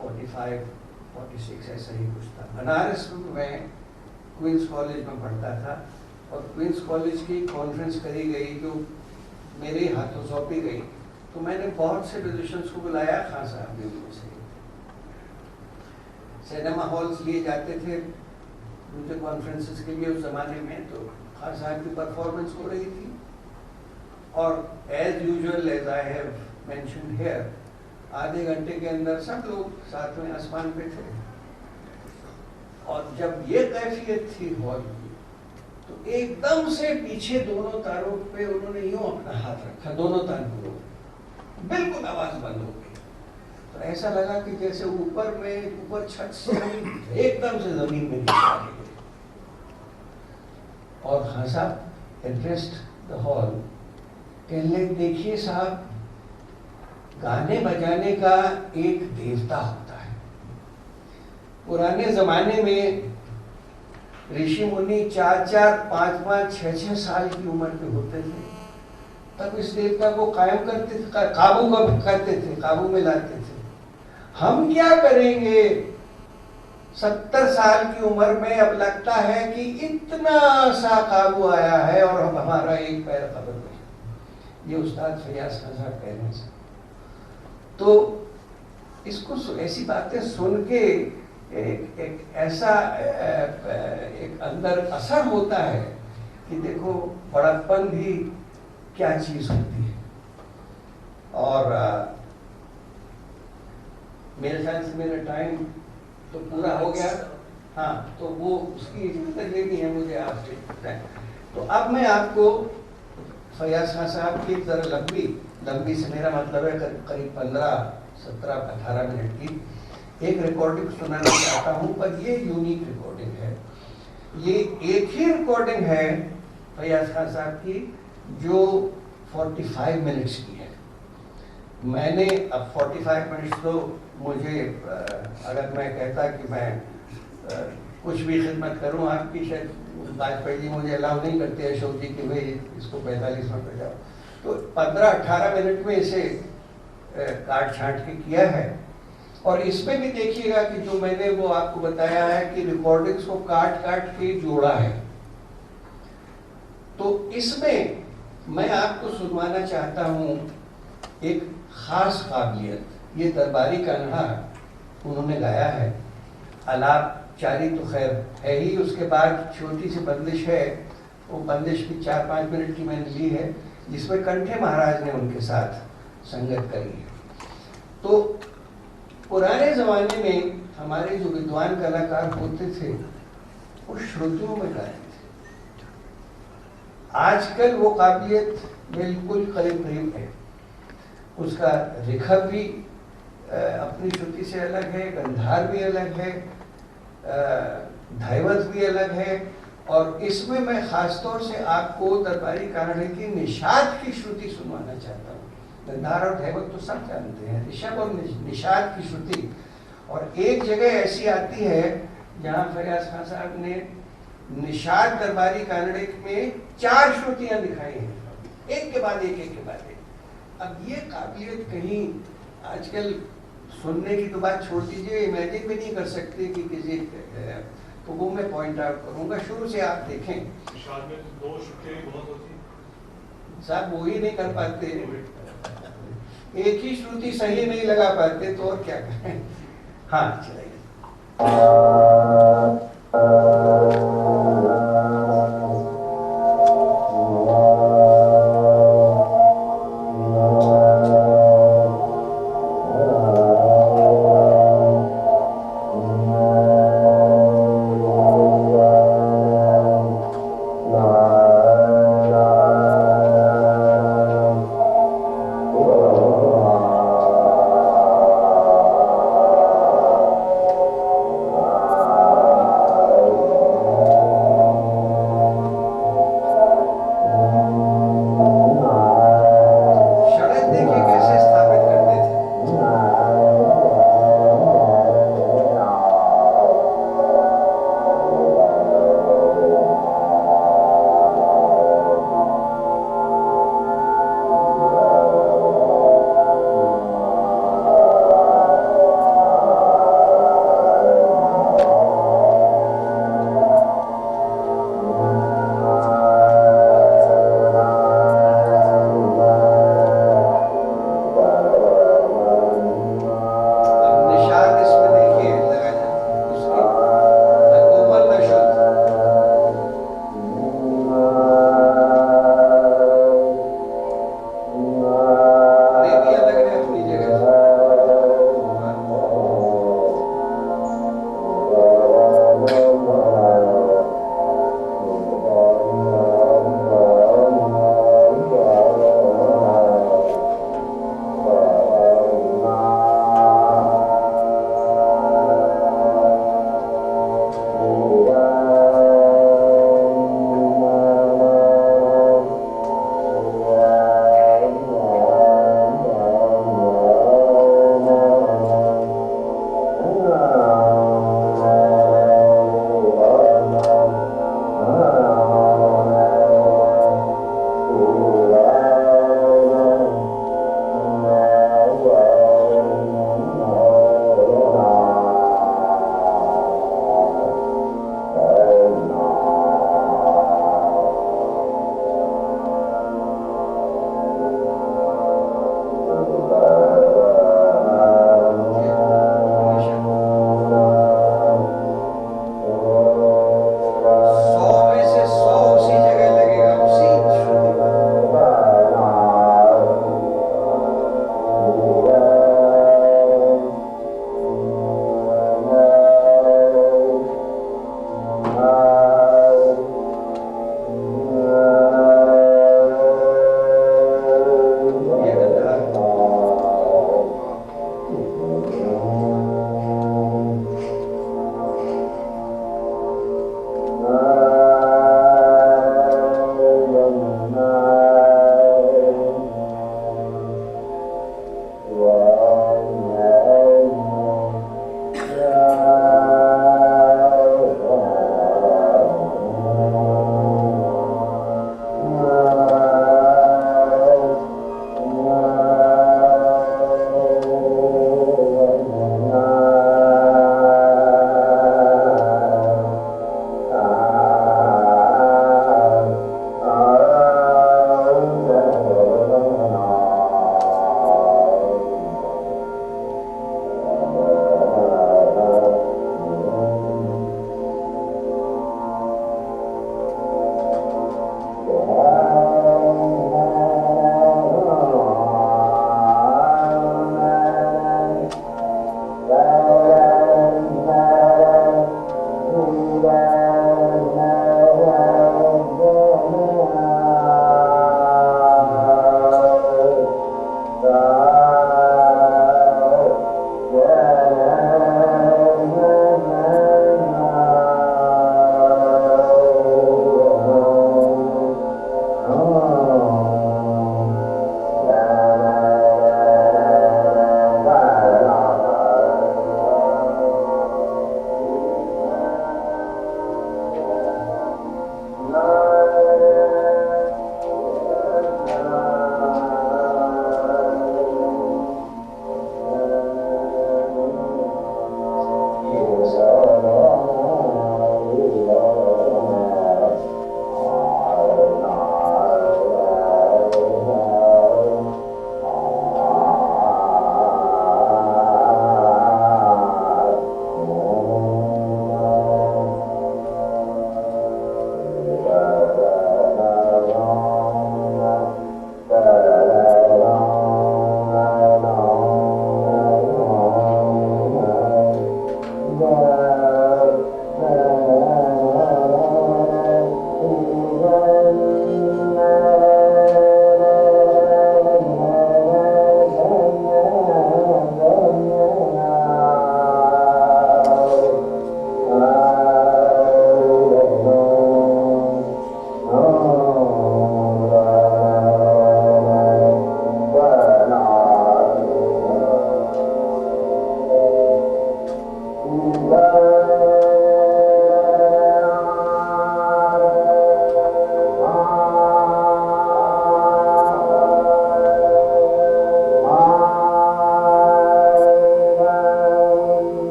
Speaker 3: 45, 46 ऐसा ही कुछ था. बनारस में क्वींस कॉलेज में पढ़ता था और क्वींस कॉलेज की कॉन्फ्रेंस करी गई जो मेरे ही हाथों सौंपी गई, तो मैंने बहुत से म्यूजिशियंस को बुलाया। खान साहब ने मुझसे सिनेमा हॉल्स लिए जाते थे म्यूजिक कॉन्फ्रेंसेस के लिए उस जमाने में, तो खान साहब की परफॉर्मेंस हो रही थी और as usual as I have mentioned here, आधे घंटे के अंदर सब लोग साथ में आसमान पे थे। और जब ये कैफियत थी हॉल की, तो एकदम से पीछे दोनों तारों पे उन्होंने यूं अपना हाथ रखा, दोनों तारों, बिल्कुल आवाज बंद हो गई। तो ऐसा लगा कि जैसे ऊपर छत से एकदम से जमीन में नीचे आ गए। और हाँ साहब एड्रेस्ड द हॉल, कहने देखिए साहब, गाने बजाने का एक देवता होता है। पुराने जमाने में ऋषि मुनि 4-4, 5-5, 6-6 साल की उम्र के होते थे, तब इस देवता को कायम करते थे, काबू में लाते थे। हम क्या करेंगे 70 साल की उम्र में, अब लगता है कि इतना सा काबू आया है और अब हमारा एक पैर कब्र में। ये उस्ताद फैयाज खान साहब कह रहे हैं। तो इसको ऐसी बातें सुन के एक ऐसा एक अंदर असर होता है कि देखो बड़प्पन भी क्या चीज होती है। और मेरे ख्याल से मेरा टाइम तो पूरा हो गया। हाँ, तो वो उसकी इजाजत लेनी है मुझे आपसे। तो अब मैं आपको फैयाज खान साहब की जरा लंबी से मेरा मतलब है करीब 15, 17, 18 मिनट की एक रिकॉर्डिंग सुनाना चाहता हूँ, पर ये यूनिक रिकॉर्डिंग है। ये एक ही रिकॉर्डिंग है फैयाज खान साहब की जो 45 मिनट्स की है। मैंने अब 45 मिनट्स तो मुझे अगर मैं कहता कि मैं कुछ भी खिदमत करूं आपकी, शायद वाजपेयी जी मुझे अलाउ नहीं करते, अशोक जी कि भाई इसको 45 मिनट पे जाओ, तो 15-18 मिनट में इसे काट छांट के किया है। और इसमें भी देखिएगा कि जो मैंने वो आपको बताया है कि रिकॉर्डिंग्स को काट काट के जोड़ा है। तो इसमें मैं आपको सुनवाना चाहता हूं एक खास काबिलियत। ये दरबारी कान्हा उन्होंने गाया है। आलाप चारी तो खैर है ही, उसके बाद छोटी सी बंदिश है, वो बंदिश भी 4-5 मिनट की मैंने ली है, जिसमें कंठे महाराज ने उनके साथ संगत करी है। तो पुराने जमाने में हमारे जो विद्वान कलाकार होते थे वो श्रुतियों में गाते थे। आजकल वो काबिलियत बिल्कुल करीब है। उसका रिखब भी अपनी श्रुति से अलग है, गंधार भी अलग है, धैवत भी अलग है। और इसमें मैं खासतौर से आपको दरबारी कान्हा की निषाद की श्रुति सुनवाना चाहता हूँ। गंधार और धैवत तो सब जानते हैं, ऋषभ और निषाद की श्रुति। और एक जगह ऐसी आती है जहाँ फैयाज खान साहब ने निषाद दरबारी कान्हा में 4 श्रुतियां दिखाई हैं, एक के बाद एक। अब ये काबिलियत कहीं आजकल सुनने की तो बात छोड़ दीजिए, इमेजिन भी नहीं कर सकते कि किसी, तो वो मैं पॉइंट आउट करूंगा। शुरू से आप देखें,
Speaker 2: निषाद में 2 श्रुतियां बहुत होती
Speaker 3: साहब वो ही नहीं कर पाते, एक ही श्रुति सही नहीं लगा पाते, तो और क्या करें। हाँ चलिए।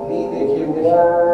Speaker 3: नी देखिए उनके साथ।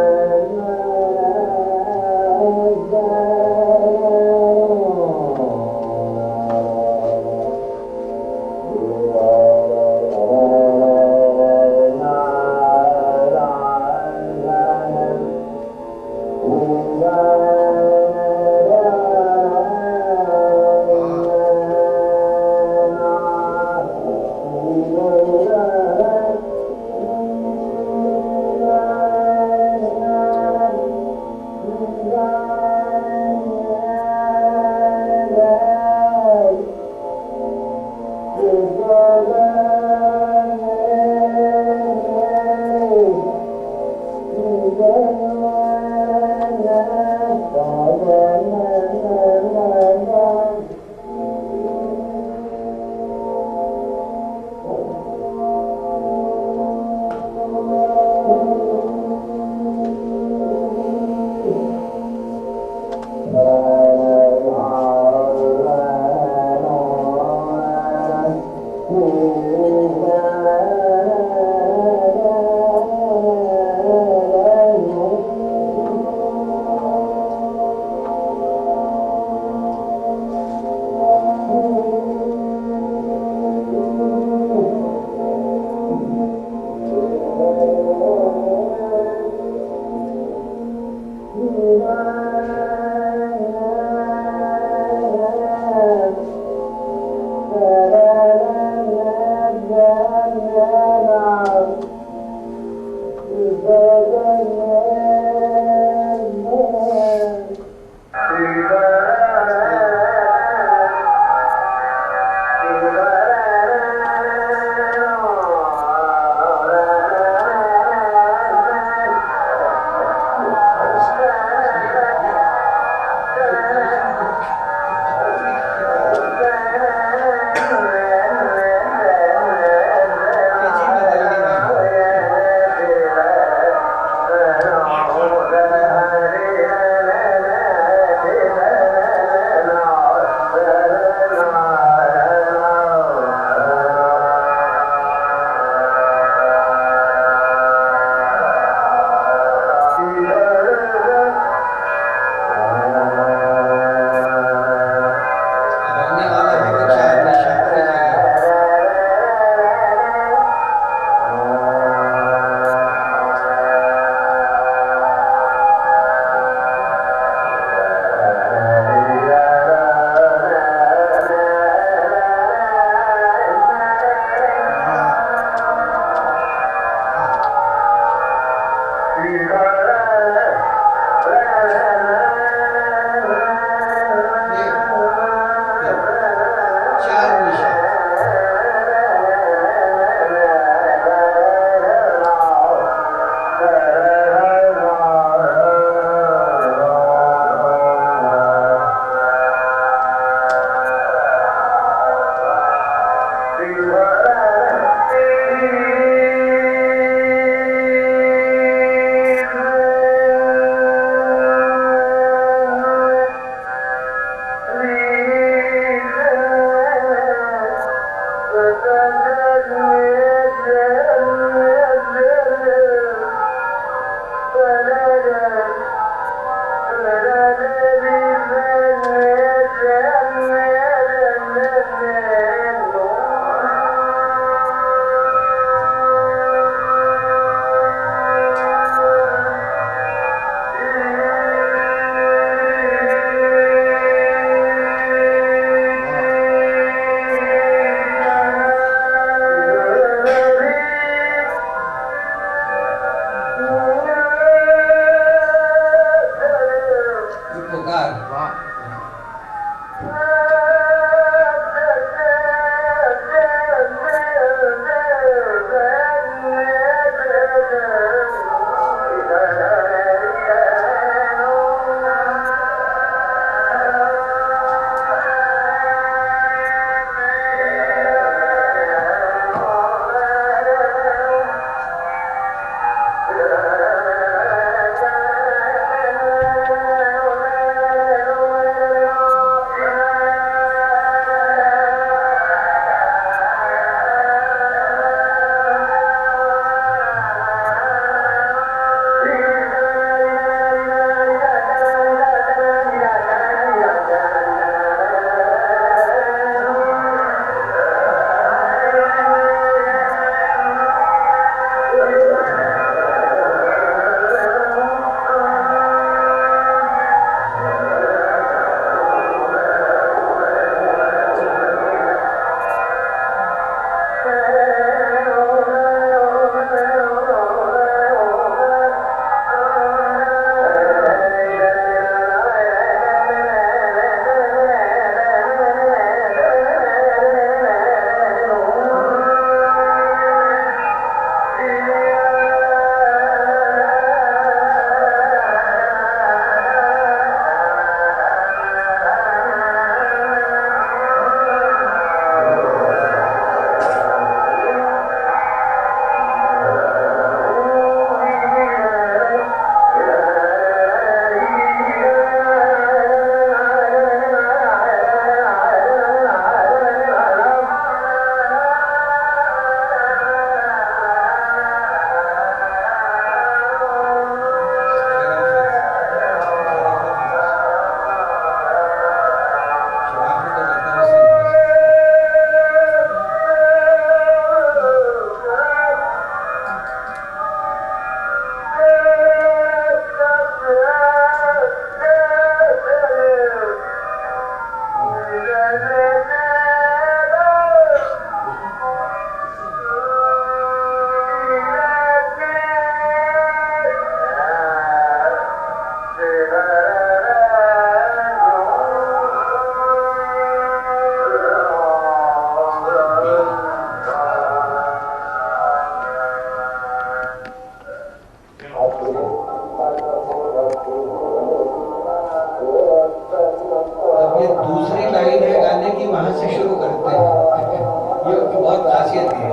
Speaker 3: खासियत ये है।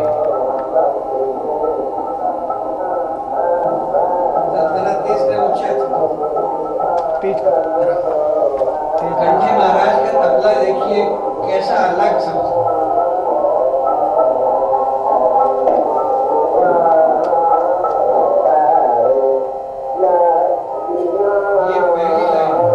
Speaker 3: जरा तेज से ऊंचा कंठी महाराज का तबला देखिए कैसा अलग शब्द। ये पहली लाइन है।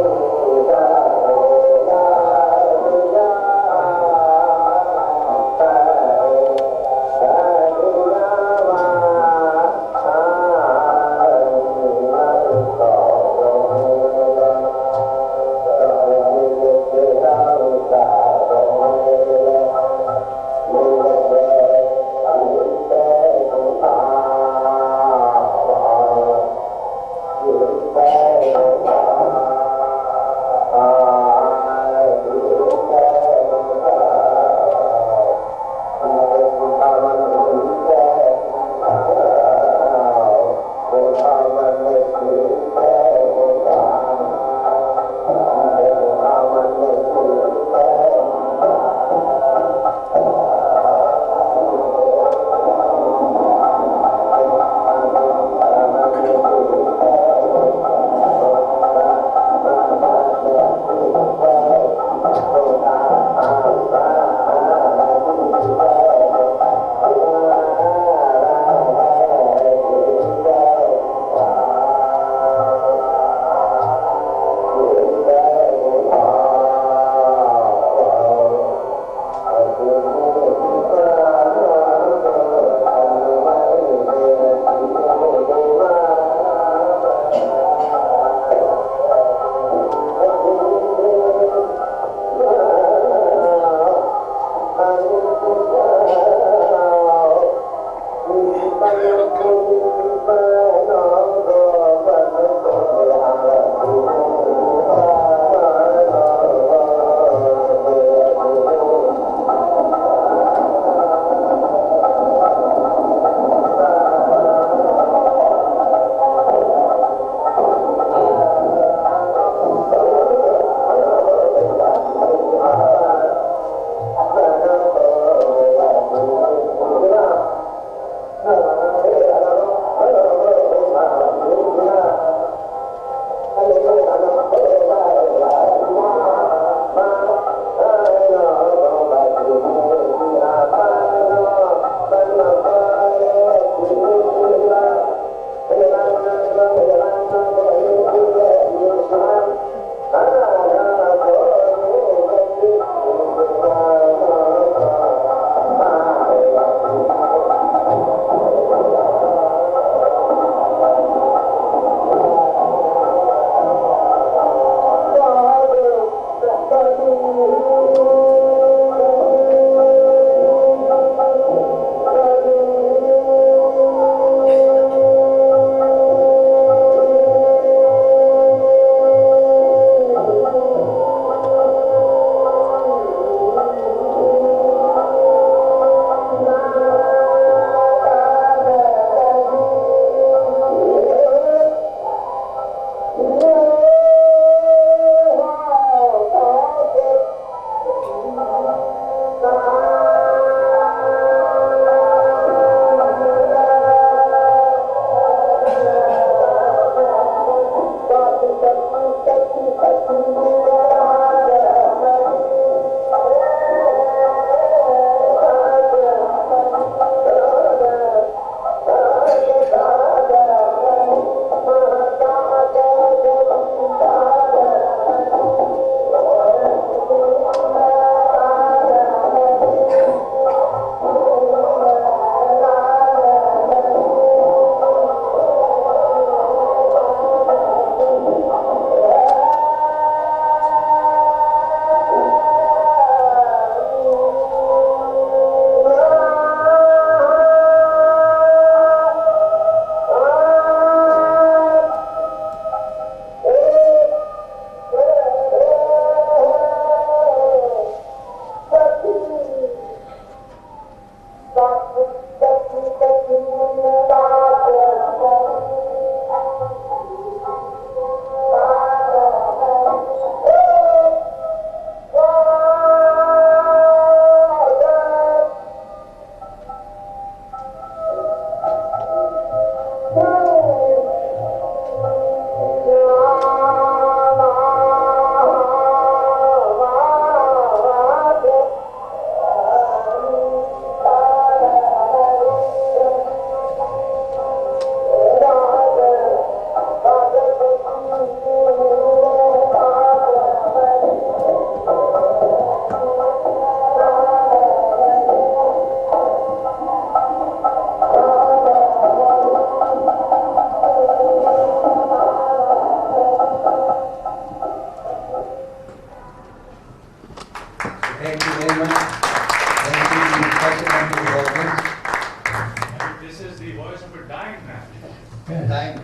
Speaker 1: Yes.
Speaker 3: Time.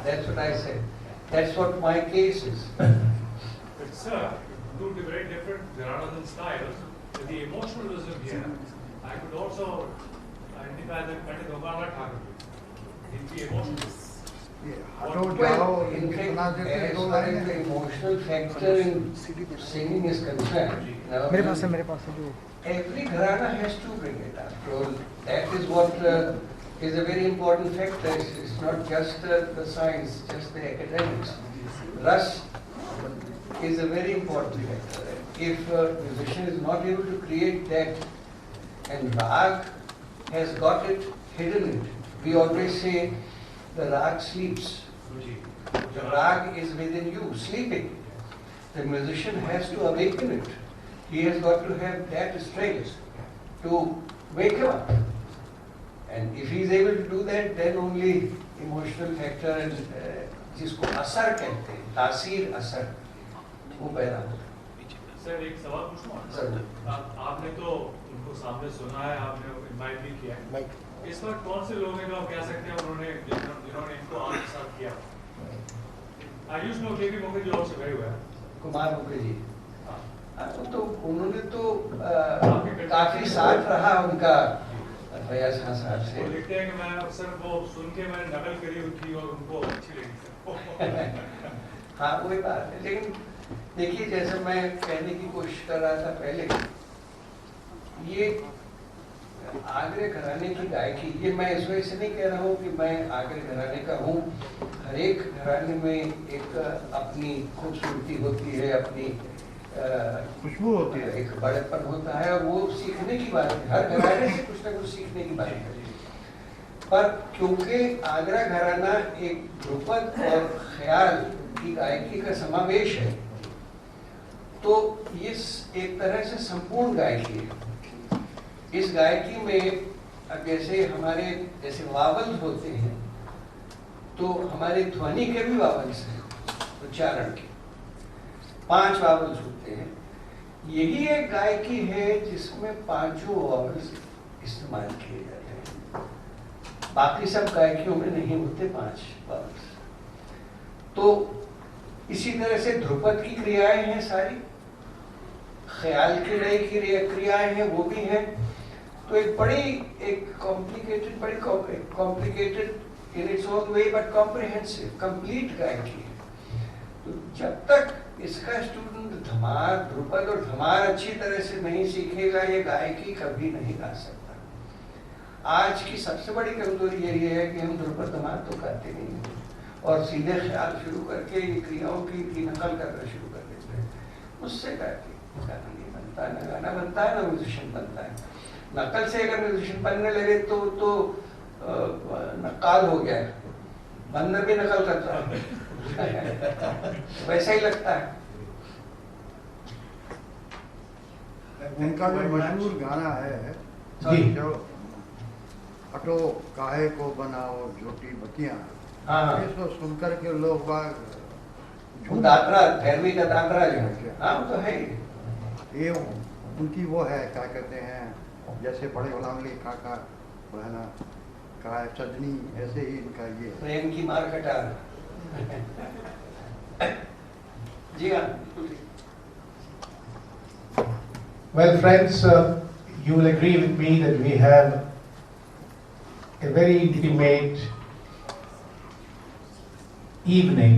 Speaker 3: That's what I said. That's what my case is.
Speaker 2: But sir, two very different Gharanas styles. The emotionalism here, I could also identify that Pandit Gopalnath Thakur. The emotionalism.
Speaker 3: Well, in fact, as far as the emotional factor in singing is concerned,
Speaker 4: मेरे पास है जो
Speaker 3: every gharana has to bring it. After all, that is what is a very important factor. It's not just the science, just the academics. Ras is a very important factor. If a musician is not able to create that, and rag has got it, hidden it. We always say the rag sleeps. The rag is within you, sleeping. The musician has to awaken it. He has got to have that strength to wake him up. And if he is able to do that, then only emotional factor and जिसको असर कहते हैं, तासीर असर, वो पैदा होता है।
Speaker 2: सर एक सवाल पूछूं? आपने तो उनको सामने सुना है, आपने इनवाइट भी किया है। इस वक्त कौन से लोग हैं जो आप कह सकते हैं उन्होंने जिन्होंने इनको आपके साथ किया? आयुष मुखर्जी मुखर्जी और से गए हुए हैं।
Speaker 3: कुमार मुखर्जी, तो उन्होंने तो काफी साथ रहा उनका फयाज खान साहब से।
Speaker 2: वो लिखते हैं कि मैं अक्सर वो सुन के मैंने नकल करी हुई थी और उनको अच्छी लगी।
Speaker 3: हाँ वही बात है, लेकिन देखिए जैसे मैं कहने की कोशिश कर रहा था पहले, ये आगरे घराने की गायकी, ये मैं इस वजह से नहीं कह रहा हूँ कि मैं आगरे घराने का हूँ। हर एक घराने में एक अपनी खूबसूरती होती है, अपनी
Speaker 4: खुशबू होती है,
Speaker 3: एक बड़ेपन होता है, और वो सीखने की बात है। हर घराने से कुछ ना कुछ सीखने की बात है। पर क्योंकि आगरा घराना एक ध्रुपद और ख्याल की गायकी का समावेश है, तो ये एक तरह से संपूर्ण गायकी है। इस गायकी में अब जैसे हमारे जैसे वावल्स होते हैं, तो हमारे ध्वनि के भी वावल्स हैं, उच्चारण के 5 वावल्स होते हैं। यही एक गायकी है जिसमें 5 वावल्स इस्तेमाल किए जाते हैं। बाकी सब गायकियों में नहीं होते 5 वावल्स। तो इसी तरह से ध्रुपद की क्रियाएं हैं सारी, ख्याल के लय की क्रियाएं हैं वो भी हैं। तो एक complicated in its own way but comprehensive complete गायकी है। तो जब तक इसका स्टूडेंट धमार, ध्रुपद और धमार अच्छी तरह से नहीं सीखेगा, ये गायकी कभी नहीं गा सकता। आज की सबसे बड़ी कमजोरी यही है कि हम ध्रुपद धमार तो गाते नहीं हैं और सीधे ख्याल शुरू करके क्रियाओं की नकल करना शुरू कर देते हैं। उससे गायकी गाना नहीं बनता, ना गाना बनता है, ना म्यूजिशियन बनता है। नकल से अगर म्यूजिशियन बनने लगे तो नक्काल हो गया है, बंदर भी नकल करता है। वैसा ही लगता है।
Speaker 4: उनका जो मशहूर गाना है जो अटो काहे को बनाओ झूठी बतियां, इसको सुनकर के लोग बाग
Speaker 3: दादरा भैरवी का दादरा जो है, हाँ तो है
Speaker 4: ये उनकी वो है, क्या कहते हैं, जैसे बड़े गुलाम अली काका बहना का सजनी, ऐसे ही इनका ये
Speaker 3: प्रेम की मार कटार। जी हाँ।
Speaker 1: Well, friends, you will agree with me that we have a very intimate evening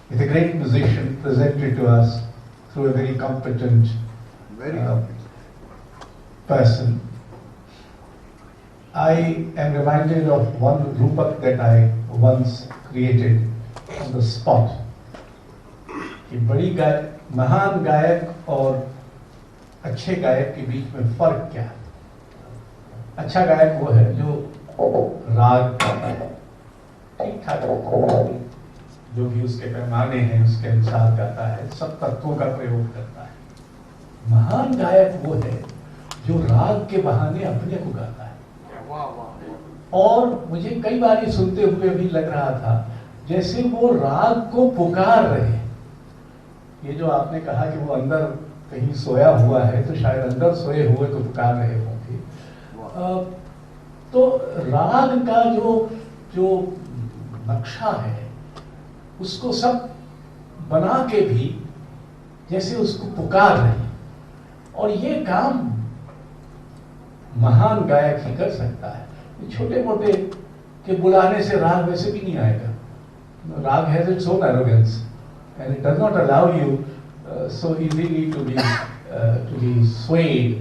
Speaker 1: with a great musician presented to us through a very competent person. I am reminded of one rupak that I once created on the spot. कि बड़ी महान गायक और अच्छे गायक के बीच में फर्क क्या है? अच्छा गायक वो है जो राग गाता है, ठीक ठाक जो भी उसके पैमाने हैं उसके अनुसार गाता है, सब तत्वों का प्रयोग करता है। महान गायक वो है जो राग के बहाने अपने को गाता है। और मुझे कई बार ये सुनते हुए भी लग रहा था जैसे वो राग को पुकार रहे हैं। ये जो आपने कहा कि वो अंदर कहीं सोया हुआ है, तो शायद अंदर सोए हुए को पुकार रहे होंगे। तो राग का जो जो नक्शा है उसको सब बना के भी जैसे उसको पुकार रहे हैं। और ये काम महान गायक ही कर सकता है। छोटे मोटे के बुलाने से राग वैसे भी नहीं आएगा। राग has its own arrogance and it does not allow you so easily to be swayed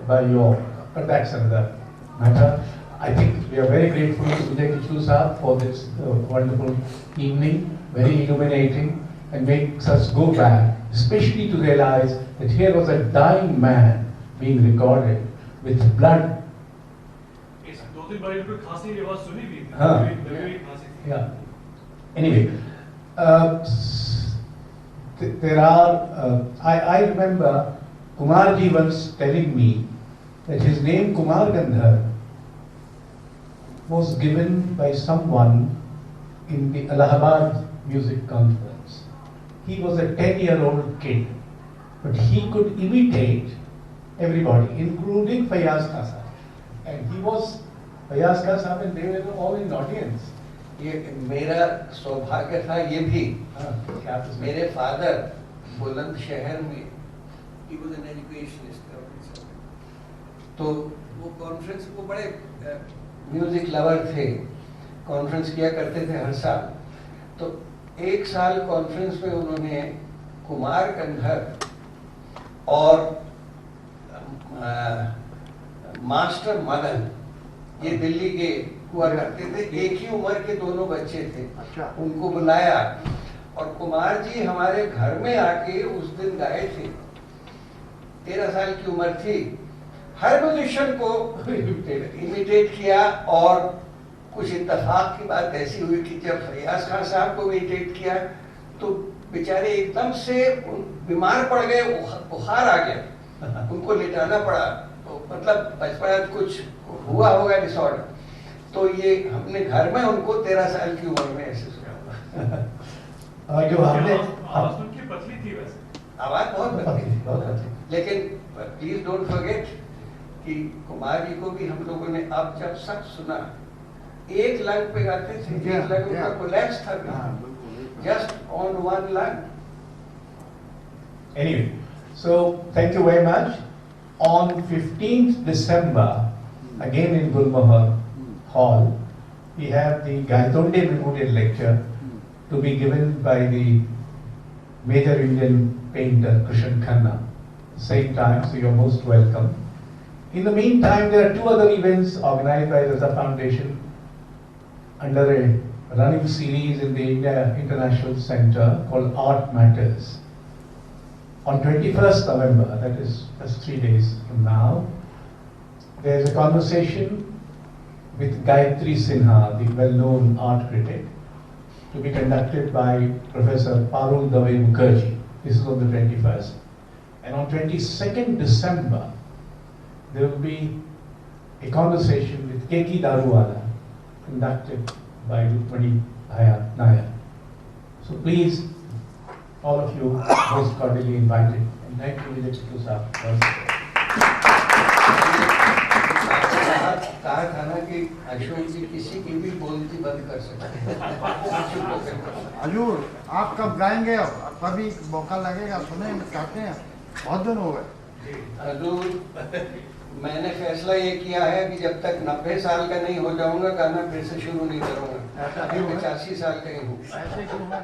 Speaker 1: by your, but that's another matter. I think we are very grateful to Vijay Kichlu Sahab for this wonderful evening, very illuminating, and makes us go back, especially to realize that here was a dying man being recorded with blood.
Speaker 2: इस 2-3 बार इनको खांसी की आवाज सुनी भी थी।
Speaker 1: हाँ।
Speaker 2: खांसी थी।
Speaker 1: Yeah. Anyway, there are, I remember Kumarji once telling me that his name Kumar Gandhar was given by someone in the Allahabad Music Conference. He was a 10-year-old kid, but he could imitate everybody, including Fayaz Khan Sahab. And he was, Fayaz Khan Sahab and they were all in audience.
Speaker 3: ये मेरा सौभाग्य था ये भी। मेरे father Bulandshahr में he was an educationist, तो वो कॉन्फ्रेंस, वो बड़े म्यूजिक लवर थे, कॉन्फ्रेंस किया करते थे हर साल। तो एक साल कॉन्फ्रेंस में उन्होंने कुमार गंधर और मास्टर मदन, ये दिल्ली के हुआ करते थे, एक ही उम्र के दोनों बच्चे थे।
Speaker 4: अच्छा।
Speaker 3: उनको बुलाया और कुमार जी हमारे घर में आके उस दिन गाए थे। 13 साल की उम्र थी। हर म्यूजिशियन को इमिटेट किया और कुछ इत्तेफाक की बात ऐसी हुई कि जब फैयाज खान साहब को इमिटेट किया तो बेचारे एकदम से बीमार पड़ गए, बुखार आ गया, उनको लेटाना पड़ा। तो मतलब बचपन कुछ हुआ होगा डिसऑर्डर। तो ये हमने घर में उनको 13 साल की उम्र में ऐसे सुना।
Speaker 1: जो हमने
Speaker 2: आवाज उनकी पतली थी वैसे।
Speaker 3: आवाज बहुत पतली थी, लेकिन प्लीज डोंट फॉरगेट कि कुमार जी को भी हम लोगों ने अब जब सब सुना, एक लंग पे गाते थे, एक लंग का कोलैप्स था, just on one lung.
Speaker 1: Anyway, so thank you very much. On 15th December, again in Gulmohar Hall, we have the Gaitonde Memorial Lecture to be given by the major Indian painter Krishan Khanna. Same time, so you're most welcome. In the meantime, there are 2 other events organized by the Raza Foundation under a running series in the India International Center called Art Matters. On 21st November, that is just 3 days from now, there is a conversation with Gayatri Sinha, the well-known art critic, to be conducted by Professor Parul Dave Mukherjee. This is on the 21st. And on 22nd December, there will be a conversation with Keki Daruwala, conducted by Rukmani Nair. So please, all of you most cordially invited. And thank you, Vijay Kichlu Sahab.
Speaker 3: कहा था ना कि अशोक जी किसी की भी बोलती बंद कर सकते हैं।
Speaker 4: हजूर, आप कब गाएंगे? अब कभी मौका लगेगा, सुने चाहते हैं, बहुत दिन हो गए।
Speaker 3: हजूर, मैंने फैसला ये किया है कि जब तक 90 साल का नहीं हो जाऊंगा गाना फिर से शुरू नहीं करूंगा। 85 साल का ही हूँ।
Speaker 4: ऐसे क्यों होगा?